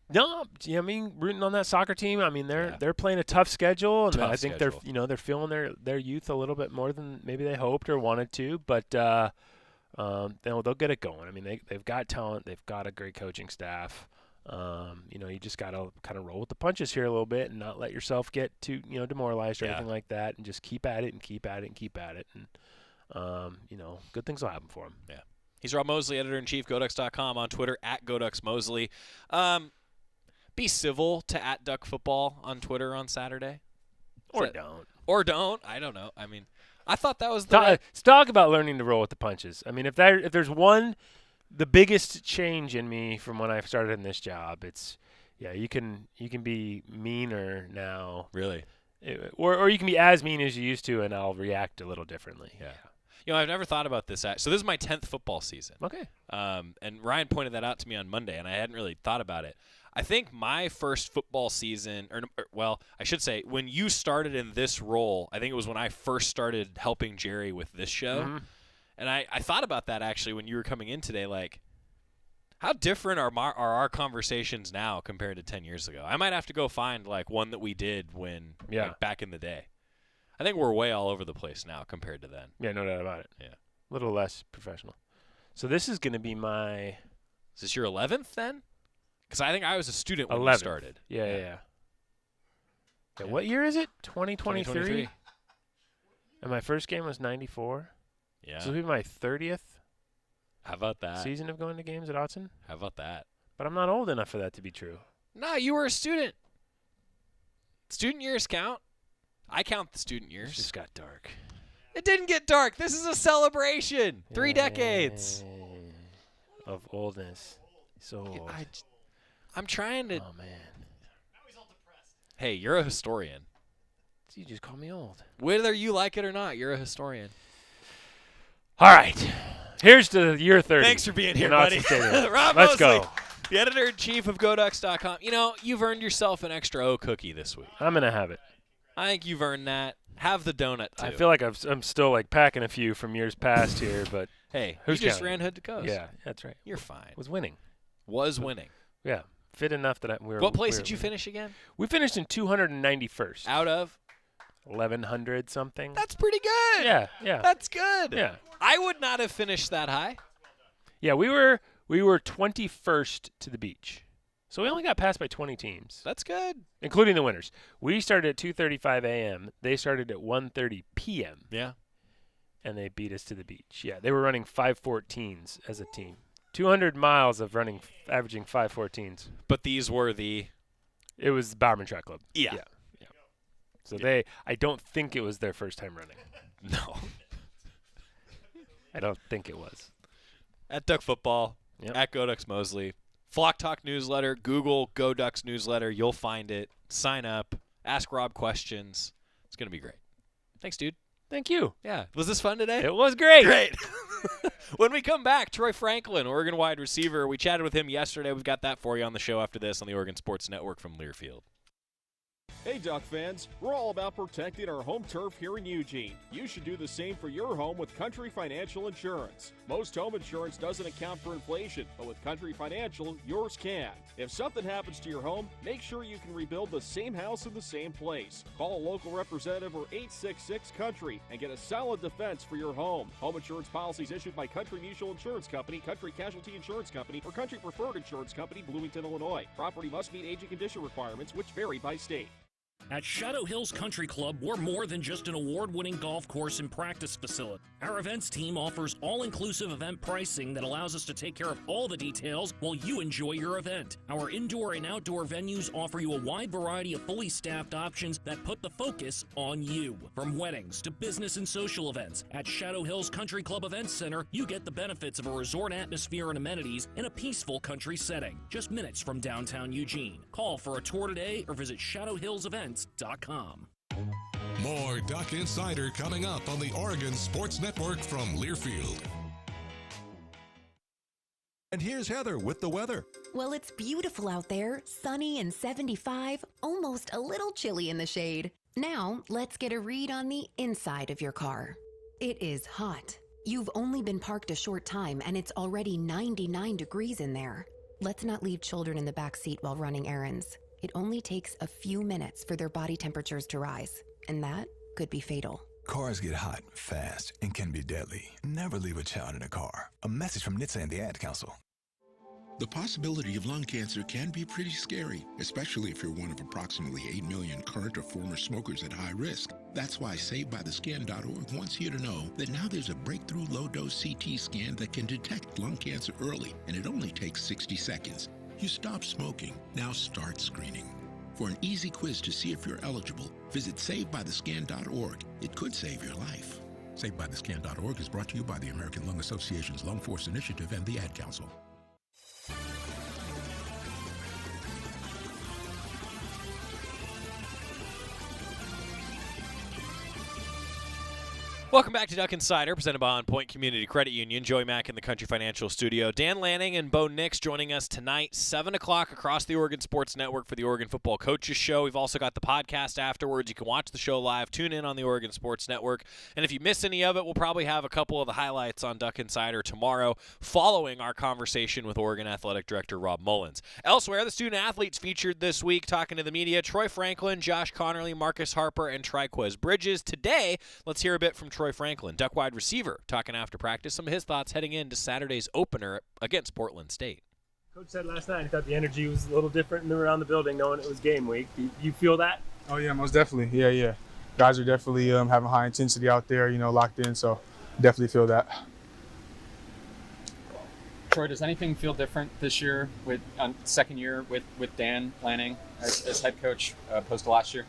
No, rooting on that soccer team. I mean, they're playing a tough schedule, and Tough I think schedule. they're feeling their youth a little bit more than maybe they hoped or wanted to. But they'll get it going. I mean, they've got talent. They've got a great coaching staff. You just got to kind of roll with the punches here a little bit and not let yourself get too demoralized or anything like that, and just keep at it and keep at it and keep at it, and good things will happen for them. Yeah. He's Rob Moseley, editor-in-chief, GoDucks.com, on Twitter, @GoDucksMoseley. Be civil to @DuckFootball on Twitter on Saturday. Or don't. Or don't. I don't know. I mean, I thought that was the right. Let's talk about learning to roll with the punches. I mean, if there's the biggest change in me from when I started in this job, it's you can be meaner now. Really? Or you can be as mean as you used to, and I'll react a little differently. Yeah. I've never thought about this. So this is my 10th football season. Okay. And Ryan pointed that out to me on Monday, and I hadn't really thought about it. I think my first football season, I should say, when you started in this role, I think it was when I first started helping Jerry with this show. Mm-hmm. And I thought about that actually when you were coming in today, like, how different are our conversations now compared to 10 years ago? I might have to go find like one that we did when back in the day. I think we're way all over the place now compared to then. Yeah, no doubt about it. Yeah. A little less professional. So this is going to be my... Is this your 11th then? Because I think I was a student when 11th. you started. Yeah. What year is it? 2023? 2023. And my first game was 94. Yeah. So this will be my 30th How about that? season of going to games at Autzen. How about that? But I'm not old enough for that to be true. No, you were a student. Student years count. I count the student years. It just got dark. It didn't get dark. This is a celebration. 3 decades. Of oldness. So old. I'm trying to. Oh, man. Hey, you're a historian. So you just call me old. Whether you like it or not, you're a historian. All right. Here's the year 30. Thanks for being here, in Autzen buddy. Stadium. Rob Let's Moseley, go. the editor-in-chief of GoDucks.com. You've earned yourself an extra O cookie this week. I'm going to have it. I think you've earned that. Have the donut, too. I feel like I'm still like packing a few from years past here, but hey, who's you just counting? ran hood to coast. Yeah, that's right. You're fine. Was winning. Yeah. Fit enough that we were. What place did you finish again? We finished in 291st. Out of 1,100 something. That's pretty good. Yeah. That's good. Yeah. I would not have finished that high. Yeah, we were 21st to the beach. So we only got passed by 20 teams. That's good. Including the winners. We started at 2:35 a.m. They started at 1:30 p.m. Yeah. And they beat us to the beach. Yeah, they were running 5:14s as a team. 200 miles of running, averaging 5:14s. But these were the It was Bowerman Track Club. Yeah. So I don't think it was their first time running. No. I don't think it was. At Duck Football, at Go Ducks Mosley. Flock Talk newsletter, Google Go Ducks newsletter. You'll find it. Sign up. Ask Rob questions. It's going to be great. Thanks, dude. Thank you. Yeah. Was this fun today? It was great. Great. When we come back, Troy Franklin, Oregon wide receiver. We chatted with him yesterday. We've got that for you on the show after this on the Oregon Sports Network from Learfield. Hey, Duck fans, we're all about protecting our home turf here in Eugene. You should do the same for your home with Country Financial Insurance. Most home insurance doesn't account for inflation, but with Country Financial, yours can. If something happens to your home, make sure you can rebuild the same house in the same place. Call a local representative or 866-COUNTRY and get a solid defense for your home. Home insurance policies issued by Country Mutual Insurance Company, Country Casualty Insurance Company, or Country Preferred Insurance Company, Bloomington, Illinois. Property must meet age and condition requirements, which vary by state. At Shadow Hills Country Club, we're more than just an award-winning golf course and practice facility. Our events team offers all-inclusive event pricing that allows us to take care of all the details while you enjoy your event. Our indoor and outdoor venues offer you a wide variety of fully staffed options that put the focus on you. From weddings to business and social events, at Shadow Hills Country Club Events Center, you get the benefits of a resort atmosphere and amenities in a peaceful country setting, just minutes from downtown Eugene. Call for a tour today or visit shadowhillsevents.com. More Duck Insider coming up on the Oregon Sports Network from Learfield. And here's Heather with the weather. Well, it's beautiful out there, sunny and 75, almost a little chilly in the shade. Now, let's get a read on the inside of your car. It is hot. You've only been parked a short time and it's already 99 degrees in there. Let's not leave children in the back seat while running errands. It only takes a few minutes for their body temperatures to rise, and that could be fatal. Cars get hot fast and can be deadly. Never leave a child in a car. A message from NHTSA and the Ad Council. The possibility of lung cancer can be pretty scary, especially if you're one of approximately 8 million current or former smokers at high risk. That's why SaveByTheScan.org wants you to know that now there's a breakthrough low-dose CT scan that can detect lung cancer early, and it only takes 60 seconds. You stop smoking, now start screening. For an easy quiz to see if you're eligible, visit SaveByTheScan.org. It could save your life. SaveByTheScan.org is brought to you by the American Lung Association's Lung Force Initiative and the Ad Council. Welcome back to Duck Insider, presented by OnPoint Community Credit Union. Joey Mack in the Country Financial Studio. Dan Lanning and Bo Nix joining us tonight, 7 o'clock across the Oregon Sports Network for the Oregon Football Coaches Show. We've also got the podcast afterwards. You can watch the show live. Tune in on the Oregon Sports Network. And if you miss any of it, we'll probably have a couple of the highlights on Duck Insider tomorrow following our conversation with Oregon Athletic Director Rob Mullins. Elsewhere, the student-athletes featured this week talking to the media. Troy Franklin, Josh Connerly, Marcus Harper, and Triquest Bridges. Today, let's hear a bit from Troy Franklin, Duck wide receiver, talking after practice, some of his thoughts heading into Saturday's opener against Portland State. Coach said last night he thought the energy was a little different around the building knowing it was game week. Do you feel that? Oh, yeah, most definitely. Yeah. Guys are definitely having high intensity out there, locked in, so definitely feel that. Troy, does anything feel different this year with second year with Dan Lanning as head coach opposed to last year?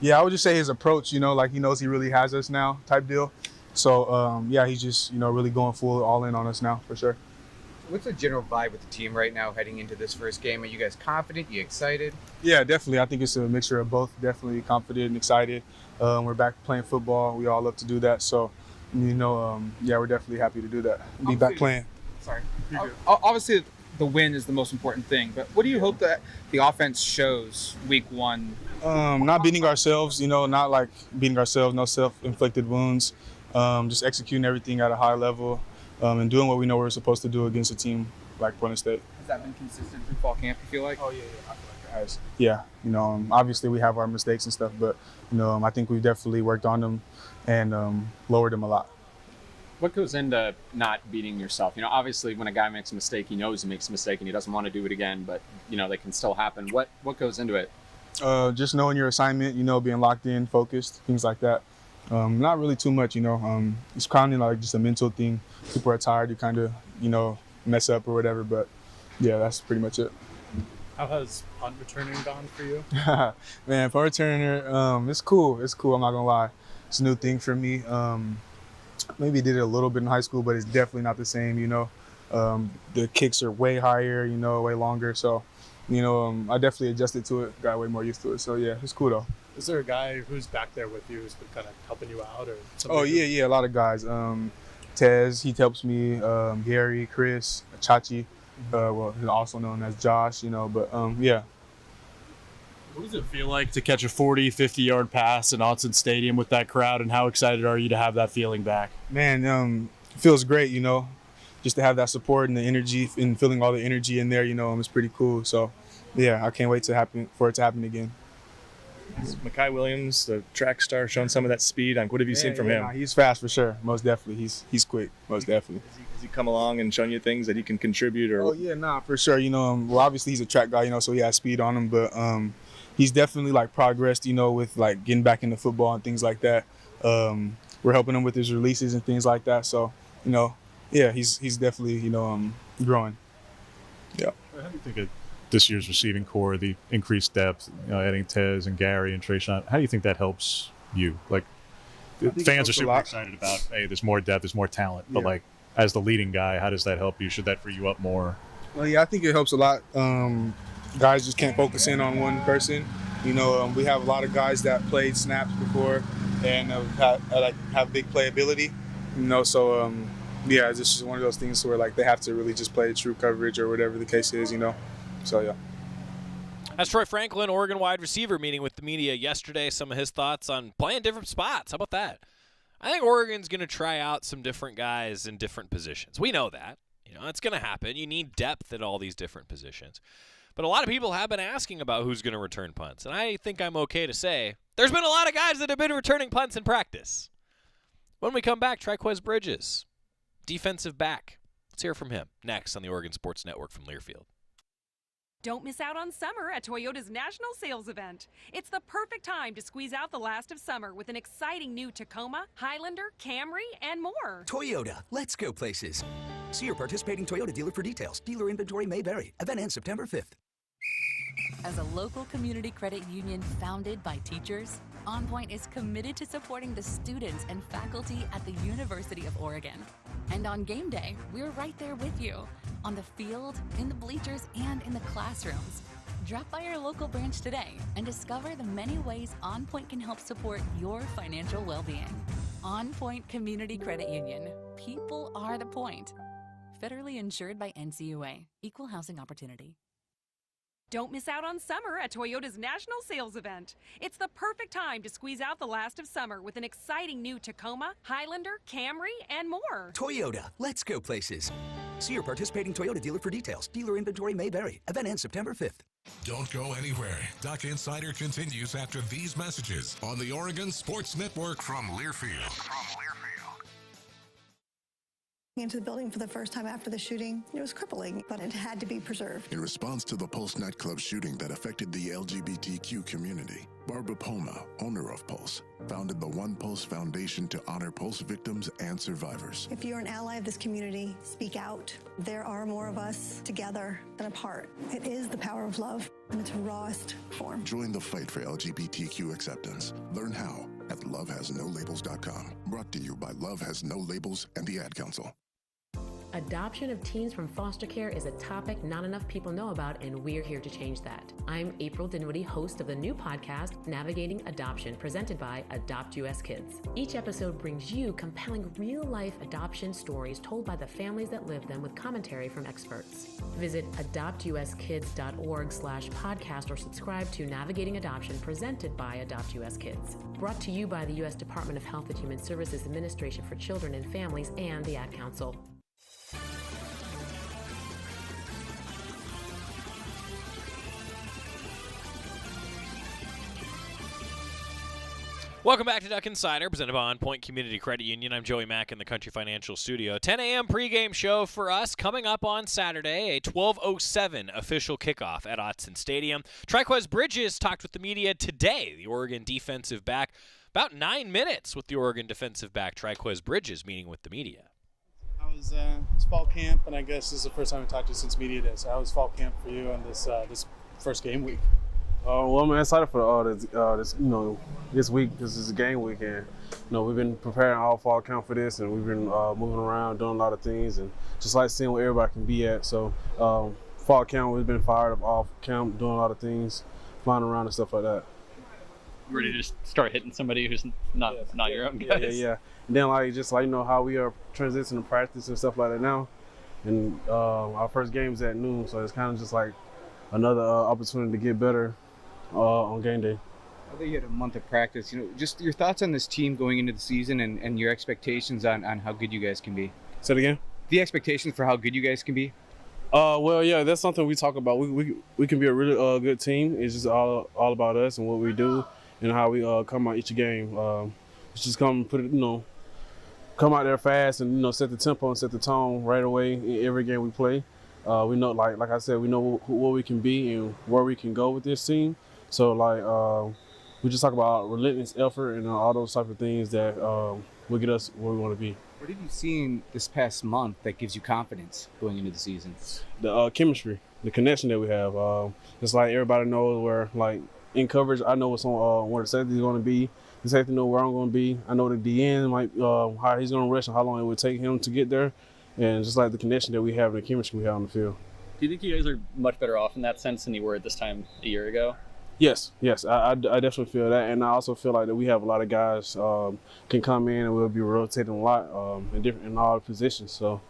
Yeah, I would just say his approach, like he knows he really has us now type deal. So, he's just, really going full all in on us now for sure. What's the general vibe with the team right now heading into this first game? Are you guys confident? You excited? Yeah, definitely. I think it's a mixture of both. Definitely confident and excited. We're back playing football. We all love to do that. So, we're definitely happy to do that. Be back playing. Sorry. Obviously, the win is the most important thing, but what do you hope that the offense shows week one? Not beating ourselves, not like beating ourselves, no self-inflicted wounds, just executing everything at a high level and doing what we know we're supposed to do against a team like Portland State. Has that been consistent through fall camp, you feel like? Oh, yeah, I feel like it has. Yeah, obviously we have our mistakes and stuff, but, I think we've definitely worked on them and lowered them a lot. What goes into not beating yourself? Obviously when a guy makes a mistake, he knows he makes a mistake and he doesn't want to do it again, but, they can still happen. What goes into it? Just knowing your assignment, being locked in, focused, things like that. Not really too much, it's kind of like just a mental thing. People are tired, you kind of, mess up or whatever, but yeah, that's pretty much it. How has punt returning gone for you? Man, punt returner, it's cool. It's cool. I'm not gonna lie. It's a new thing for me. Maybe did it a little bit in high school, but it's definitely not the same. The kicks are way higher. Way longer. So, I definitely adjusted to it. Got way more used to it. So yeah, it's cool though. Is there a guy who's back there with you who's been kind of helping you out, or? Oh yeah, a lot of guys. Tez, he helps me. Gary, Chris, Chachi. He's also known as Josh. Yeah. What does it feel like to catch a 40, 50-yard pass in Autzen Stadium with that crowd, and how excited are you to have that feeling back? Man, it feels great, just to have that support and the energy and feeling all the energy in there, it's pretty cool. So, yeah, I can't wait for it to happen again. Is Mekhi Williams, the track star, showing some of that speed? What have you seen from him? Nah, he's fast for sure. Most definitely. He's quick. Most definitely. Has he come along and shown you things that he can contribute? Or? Oh, yeah, for sure. Obviously he's a track guy, so he has speed on him, but he's definitely progressed, with getting back into football and things like that. We're helping him with his releases and things like that. So, yeah, he's definitely, growing. Yeah. How do you think of this year's receiving core, the increased depth, adding Tez and Gary and Trayshawn? How do you think that helps you? Fans are super excited about, hey, there's more depth, there's more talent. Yeah. But as the leading guy, how does that help you? Should that free you up more? Well, yeah, I think it helps a lot. Guys just can't focus in on one person. We have a lot of guys that played snaps before and have big playability. So yeah, it's just one of those things where they have to really just play true coverage or whatever the case is. So yeah. That's Troy Franklin, Oregon wide receiver, meeting with the media yesterday. Some of his thoughts on playing different spots. How about that? I think Oregon's going to try out some different guys in different positions. We know that. It's going to happen. You need depth at all these different positions. But a lot of people have been asking about who's going to return punts. And I think I'm okay to say there's been a lot of guys that have been returning punts in practice. When we come back, Triquest Bridges, defensive back. Let's hear from him next on the Oregon Sports Network from Learfield. Don't miss out on summer at Toyota's National Sales Event. It's the perfect time to squeeze out the last of summer with an exciting new Tacoma, Highlander, Camry, and more. Toyota, let's go places. See your participating Toyota dealer for details. Dealer inventory may vary. Event ends September 5th. As a local community credit union founded by teachers, OnPoint is committed to supporting the students and faculty at the University of Oregon. And on game day, we're right there with you, on the field, in the bleachers, and in the classrooms. Drop by your local branch today and discover the many ways OnPoint can help support your financial well-being. OnPoint Community Credit Union. People are the point. Federally insured by NCUA. Equal housing opportunity. Don't miss out on summer at Toyota's National Sales Event. It's the perfect time to squeeze out the last of summer with an exciting new Tacoma, Highlander, Camry, and more. Toyota, let's go places. See your participating Toyota dealer for details. Dealer inventory may vary. Event ends September 5th. Don't go anywhere. Duck Insider continues after these messages on the Oregon Sports Network from Learfield. Into the building for the first time after the shooting. It was crippling, but it had to be preserved. In response to the Pulse nightclub shooting that affected the LGBTQ community, Barbara Poma, owner of Pulse, founded the One Pulse Foundation to honor Pulse victims and survivors. If you're an ally of this community, speak out. There are more of us together than apart. It is the power of love in its rawest form. Join the fight for LGBTQ acceptance. Learn how at lovehasnolabels.com. Brought to you by Love Has No Labels and the Ad Council. Adoption of teens from foster care is a topic not enough people know about, and we're here to change that. I'm April Dinwiddie, host of the new podcast, Navigating Adoption, presented by Adopt US Kids. Each episode brings you compelling real-life adoption stories told by the families that live them with commentary from experts. Visit adoptuskids.org/podcast or subscribe to Navigating Adoption, presented by Adopt US Kids. Brought to you by the U.S. Department of Health and Human Services Administration for Children and Families and the Ad Council. Welcome back to Duck Insider, presented by OnPoint Community Credit Union. I'm Joey Mack in the Country Financial Studio. 10 a.m. pregame show for us coming up on Saturday, a 12:07 official kickoff at Autzen Stadium. Triquest Bridges talked with the media today, the Oregon defensive back. About 9 minutes with the Oregon defensive back, Triquest Bridges, meeting with the media. It's fall camp, and I guess this is the first time we talked to you since media day. So how was fall camp for you and this first game week? Well, I'm excited for this week because it's a game week, and we've been preparing all fall camp for this, and we've been moving around, doing a lot of things, and just like seeing where everybody can be at. So fall camp, we've been fired up off camp, doing a lot of things, flying around and stuff like that. You ready to just start hitting somebody who's not your own guys? Yeah. And then how we are transitioning practice and stuff like that now, and our first game is at noon, so it's kind of just like another opportunity to get better on game day. I think you had a month of practice. Just your thoughts on this team going into the season and your expectations on how good you guys can be. Say it again? The expectations for how good you guys can be. Well, yeah, that's something we talk about. We can be a really good team. It's just all about us and what we do and how we come out each game. It's just come out there fast and set the tempo and set the tone right away in every game we play. We know, like I said, we know what we can be and where we can go with this team. So we just talk about relentless effort and all those type of things that will get us where we want to be. What have you seen this past month that gives you confidence going into the season? The chemistry, the connection that we have. It's like everybody knows where, in coverage, I know what's on where the safety is going to be. The safety know where I'm going to be. I know the DN might how he's going to rush and how long it would take him to get there. And just like the connection that we have and the chemistry we have on the field. Do you think you guys are much better off in that sense than you were at this time a year ago? Yes. I definitely feel that. And I also feel like that we have a lot of guys can come in and we'll be rotating a lot in all positions. So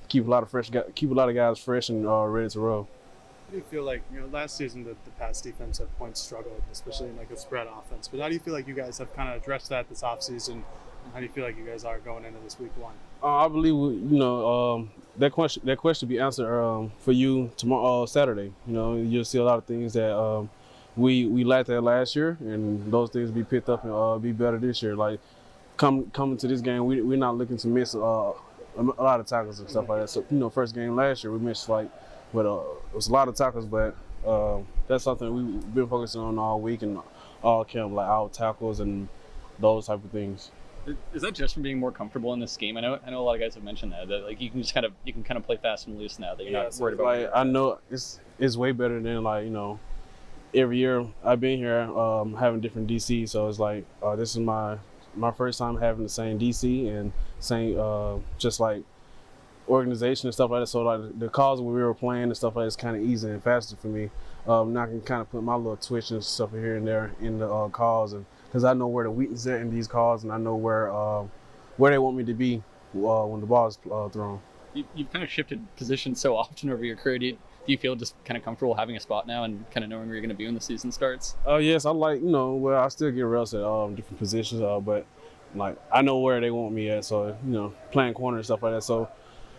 keep a lot of guys fresh and ready to roll. How do you feel like, last season the Pats defense at points struggled, especially in a spread offense. But how do you feel like you guys have kind of addressed that this offseason? How do you feel like you guys are going into this week one? I believe that question be answered for you tomorrow, Saturday. You'll see a lot of things that we lacked that last year, and those things be picked up and be better this year. Like coming to this game, we're not looking to miss a lot of tackles and stuff like that. So first game last year we missed it was a lot of tackles, but that's something we've been focusing on all week and all camp, like out tackles and those type of things. Is that just from being more comfortable in this game? I know a lot of guys have mentioned that you can just kind of play fast and loose now that you're not worried about. I know it's way better than every year I've been here having different DC, so it's this is my first time having the same DC and same just like organization and stuff like that. So the calls when we were playing and stuff like that is kind of easy and faster for me. Now I can kind of put my little twitch and stuff here and there in the calls, and because I know where the weakness is in these calls, and I know where they want me to be when the ball is thrown. You've kind of shifted positions so often over your career. Do you feel just kind of comfortable having a spot now and kind of knowing where you're going to be when the season starts? Yes, I I still get reps at different positions, but I know where they want me at, so playing corner and stuff like that. So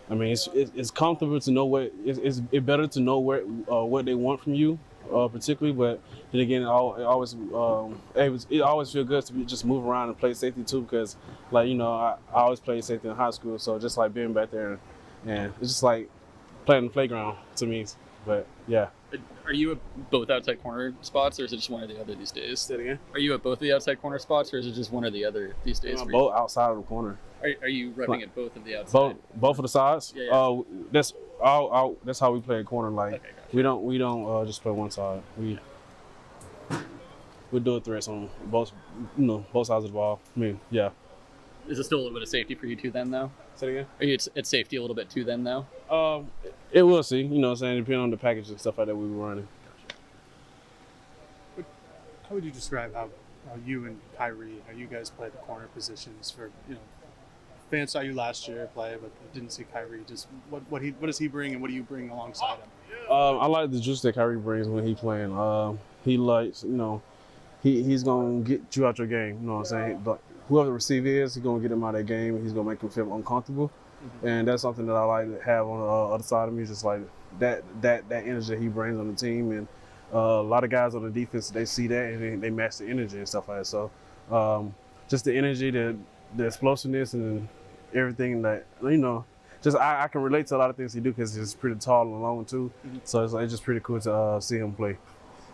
I mean, it's comfortable to know it's better to know what they want from you. Particularly, but then again, it always feel good to just move around and play safety too, because I always played safety in high school, so just like being back there, and it's just like playing the playground to me. But yeah. Are you at both outside corner spots, or is it just one or the other these days? Say it again. Are you at both the outside corner spots, or is it just one or the other these days? Both outside of the corner. Are you repping at both of the outside? Both of the sides. Yeah. That's how we play at corner. Okay, gotcha. We don't just play one side. We do threats on both sides of the ball. I mean, yeah. Is it still a little bit of safety for you two then, though? Say it again. Are you at safety a little bit too then, though? It will see. What I'm saying, depending on the package and stuff like that we were running. How would you describe how you and Kyrie, how you guys play the corner positions for fans saw you last year play, but didn't see Kyrie. Just what does he bring, and what do you bring alongside him? I like the juice that Kyrie brings when he's playing. He likes, he's gonna get you out your game. You know what I'm saying? But whoever the receiver is, he's gonna get him out of that game. He's gonna make him feel uncomfortable, and that's something that I like to have on the other side of me. Just like that energy that he brings on the team, and a lot of guys on the defense, they see that and they match the energy and stuff like that. So just the energy, the explosiveness, and everything that just I can relate to a lot of things he do because he's pretty tall and long too. So it's just pretty cool to see him play.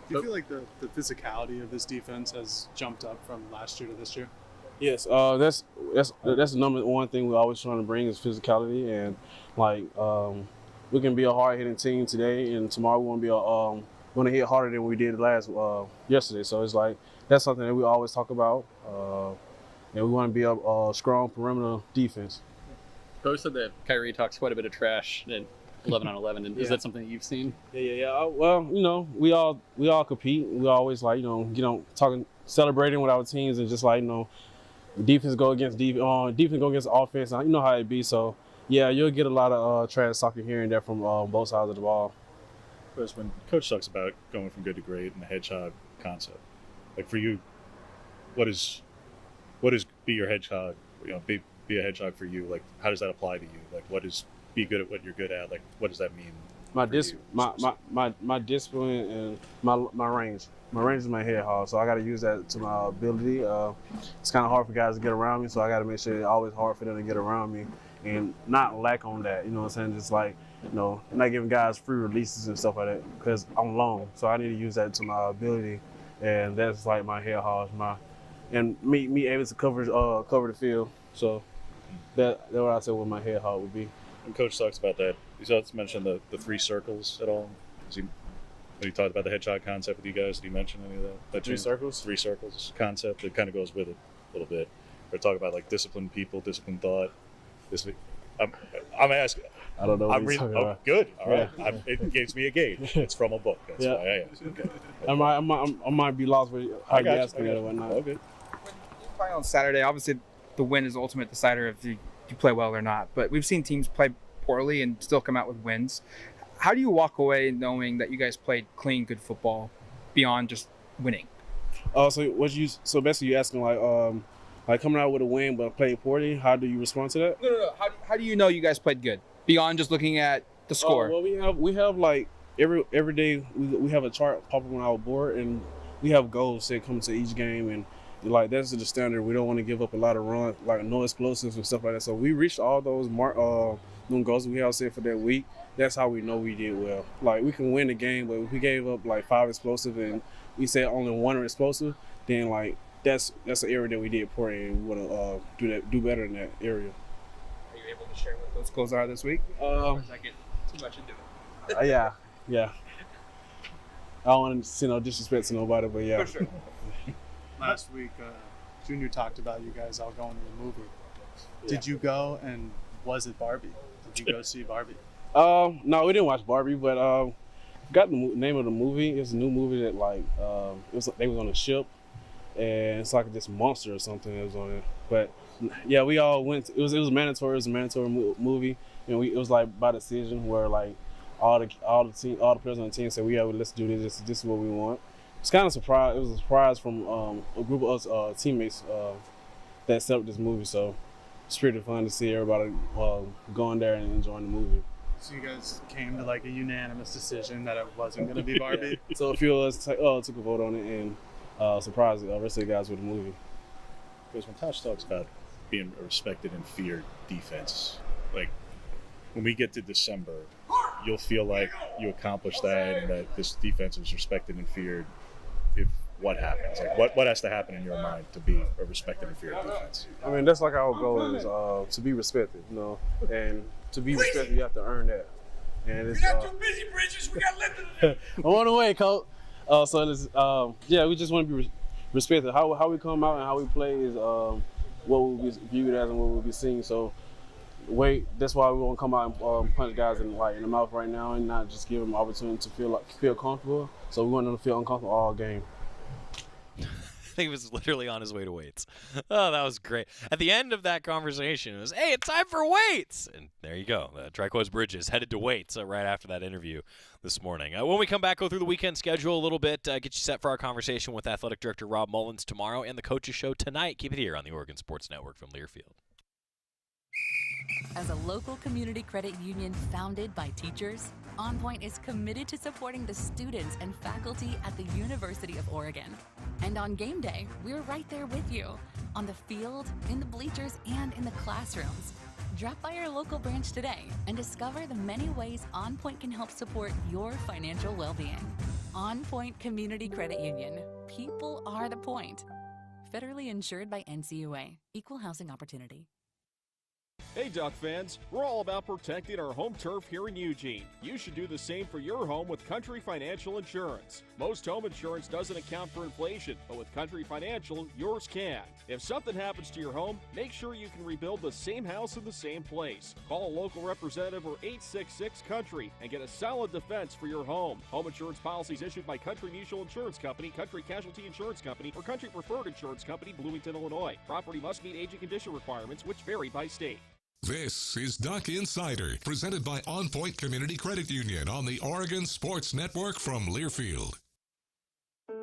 Do you feel like the physicality of this defense has jumped up from last year to this year? Yes, that's the number one thing we're always trying to bring is physicality, and we can be a hard hitting team today, and tomorrow we want to be going to hit harder than we did yesterday. So it's like that's something that we always talk about, and we want to be a strong perimeter defense. Coach said that Kyrie talks quite a bit of trash in 11 on 11, and is that something that you've seen? Yeah. Well, we all compete. We always like talking, celebrating with our teams, and just like defense go against defense go against offense. You know how it be. So yeah, you'll get a lot of trash talking here and there from both sides of the ball. Because when Coach talks about going from good to great and the hedgehog concept, like for you, what is be your hedgehog? Be a hedgehog for you. Like, how does that apply to you? Like, what is be good at what you're good at? Like, what does that mean? My discipline and my range. My range is my hedgehog, so I got to use that to my ability. It's kind of hard for guys to get around me, so I got to make sure it's always hard for them to get around me and not lack on that. You know what I'm saying? Just like, not giving guys free releases and stuff like that because I'm long, so I need to use that to my ability, and that's like my hedgehog. And me able to cover the field. So that's what I said what my hedgehog would be. When Coach talks about that, he's also mentioned the three circles at all. When he talked about the hedgehog concept with you guys, did he mention any of that? Three circles? Three circles concept that kind of goes with it a little bit. They're talking about like disciplined people, disciplined thought. I'm asking. I don't know what I'm he's talking about. Good. All right. It gives me a gauge. It's from a book. That's why I asked. Okay. I might be lost with how you asking it or whatnot. Okay. When you play on Saturday, obviously the win is the ultimate decider if you play well or not. But we've seen teams play poorly and still come out with wins. How do you walk away knowing that you guys played clean, good football beyond just winning? So basically you're asking like coming out with a win but playing poorly, how do you respond to that? No. How do you know you guys played good beyond just looking at the score? Well, we have like every day we have a chart pop up on our board, and we have goals that come to each game, and like that's the standard. We don't want to give up a lot of runs, like no explosives and stuff like that. So we reached all those goals we have set for that week. That's how we know we did well. Like we can win the game, but if we gave up like 5 explosive and we said only 1 explosive, then like that's an area that we did poor, and we want to do better in that area. Are you able to share what those goals are this week? Or does that get too much into it? Yeah. I don't want to disrespect to nobody, but yeah. For sure. Last week, Junior talked about you guys all going to the movie. Did you go, and was it Barbie? Did you go see Barbie? No, we didn't watch Barbie, but got the name of the movie. It's a new movie that they was on a ship, and it's like this monster or something that was on it. But yeah, we all went. It was mandatory. It was a mandatory movie, and it was like by decision where like all the players on the team said, let's do this. This is what we want. It's kind of surprise. It was a surprise from a group of us teammates that set up this movie. So it's pretty fun to see everybody going there and enjoying the movie. So you guys came to like a unanimous decision that it wasn't going to be Barbie? Yeah. So a few of us took a vote on it and surprised the rest of the guys with the movie. Because when Tosh talks about being a respected and feared defense, like when we get to December, you'll feel like you accomplished that and that this defense is respected and feared. If what happens, like what has to happen in your mind to be a respected and feared defense? I mean, that's like our goal is to be respected, and to be respected, you have to earn that. And it's, we got too busy, Bridges. We got lifted today. I'm on the way, coach. So it's, we just want to be respected. How we come out and how we play is what we'll be viewed as and what we'll be seen. So that's why we want to come out and punch guys in the mouth right now and not just give them an opportunity to feel comfortable. So we want them to feel uncomfortable all game. I think he was literally on his way to weights. Oh, that was great. At the end of that conversation, it was, hey, it's time for weights. And there you go. Triquest Bridges headed to weights right after that interview this morning. When we come back, go through the weekend schedule a little bit, get you set for our conversation with Athletic Director Rob Mullins tomorrow and the Coaches Show tonight. Keep it here on the Oregon Sports Network from Learfield. As a local community credit union founded by teachers, OnPoint is committed to supporting the students and faculty at the University of Oregon. And on game day, we're right there with you, on the field, in the bleachers, and in the classrooms. Drop by our local branch today and discover the many ways OnPoint can help support your financial well-being. OnPoint Community Credit Union. People are the point. Federally insured by NCUA. Equal housing opportunity. Hey Duck fans, we're all about protecting our home turf here in Eugene. You should do the same for your home with Country Financial Insurance. Most home insurance doesn't account for inflation, but with Country Financial, yours can. If something happens to your home, make sure you can rebuild the same house in the same place. Call a local representative or 866-COUNTRY and get a solid defense for your home. Home insurance policies issued by Country Mutual Insurance Company, Country Casualty Insurance Company, or Country Preferred Insurance Company, Bloomington, Illinois. Property must meet age and condition requirements, which vary by state. This is Duck Insider, presented by OnPoint Community Credit Union on the Oregon Sports Network from Learfield.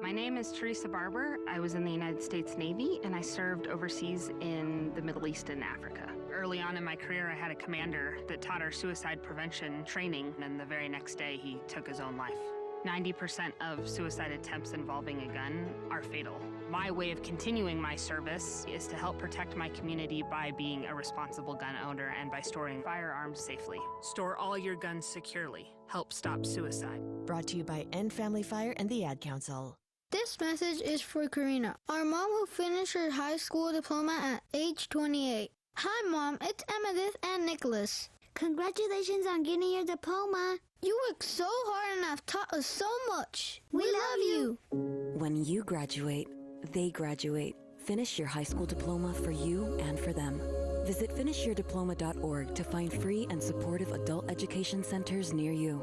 My name is Teresa Barber. I was in the United States Navy, and I served overseas in the Middle East and Africa. Early on in my career, I had a commander that taught our suicide prevention training, and the very next day, he took his own life. 90% of suicide attempts involving a gun are fatal. My way of continuing my service is to help protect my community by being a responsible gun owner and by storing firearms safely. Store all your guns securely. Help stop suicide. Brought to you by End Family Fire and the Ad Council. This message is for Karina, our mom who finished her high school diploma at age 28. Hi, Mom. It's Emmettith and Nicholas. Congratulations on getting your diploma. You worked so hard and have taught us so much. We love you. When you graduate, they graduate. Finish your high school diploma for you and for them. Visit finishyourdiploma.org to find free and supportive adult education centers near you.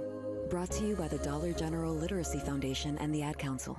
Brought to you by the Dollar General Literacy Foundation and the Ad Council.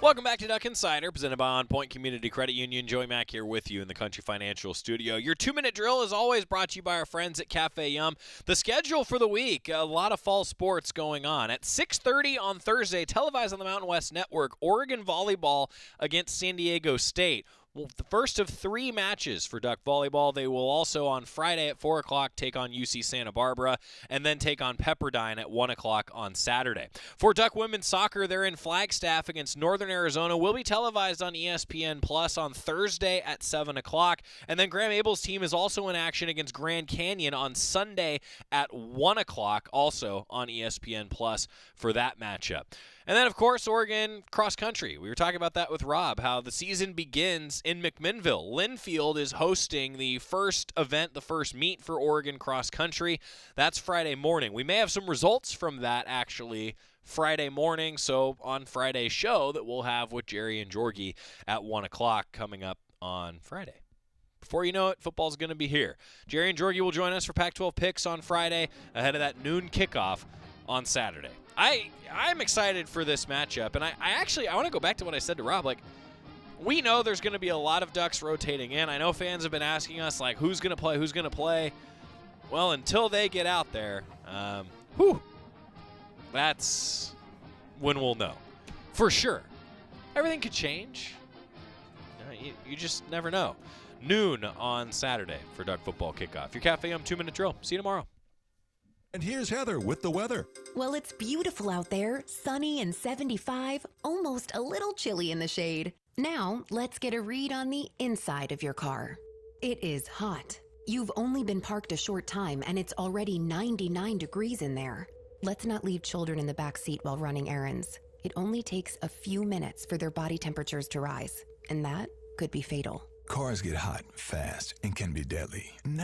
Welcome back to Duck Insider, presented by OnPoint Community Credit Union. Joey Mack here with you in the Country Financial Studio. Your 2-minute drill is always brought to you by our friends at Cafe Yum. The schedule for the week, a lot of fall sports going on. At 6:30 on Thursday, televised on the Mountain West Network, Oregon volleyball against San Diego State. Well, the first of 3 matches for Duck Volleyball. They will also on Friday at 4 o'clock take on UC Santa Barbara and then take on Pepperdine at 1 o'clock on Saturday. For Duck Women's Soccer, they're in Flagstaff against Northern Arizona. Will be televised on ESPN Plus on Thursday at 7 o'clock. And then Graham Abel's team is also in action against Grand Canyon on Sunday at 1 o'clock, also on ESPN Plus for that matchup. And then, of course, Oregon cross country. We were talking about that with Rob, how the season begins in McMinnville. Linfield is hosting the first event, the first meet for Oregon cross country. That's Friday morning. We may have some results from that, actually, Friday morning. So on Friday's show that we'll have with Jerry and Jorgie at 1 o'clock coming up on Friday. Before you know it, football's going to be here. Jerry and Jorgie will join us for Pac-12 picks on Friday ahead of that noon kickoff on Saturday. I'm excited for this matchup, and I want to go back to what I said to Rob. Like, we know there's going to be a lot of Ducks rotating in. I know fans have been asking us, like, who's going to play? Well, until they get out there, that's when we'll know. For sure. Everything could change. You just never know. Noon on Saturday for Duck football kickoff. Your Cafe Yum 2-minute drill. See you tomorrow. And here's Heather with the weather. Well, it's beautiful out there, sunny and 75, almost a little chilly in the shade. Now, let's get a read on the inside of your car. It is hot. You've only been parked a short time and it's already 99 degrees in there. Let's not leave children in the back seat while running errands. It only takes a few minutes for their body temperatures to rise, and that could be fatal. Cars get hot fast and can be deadly.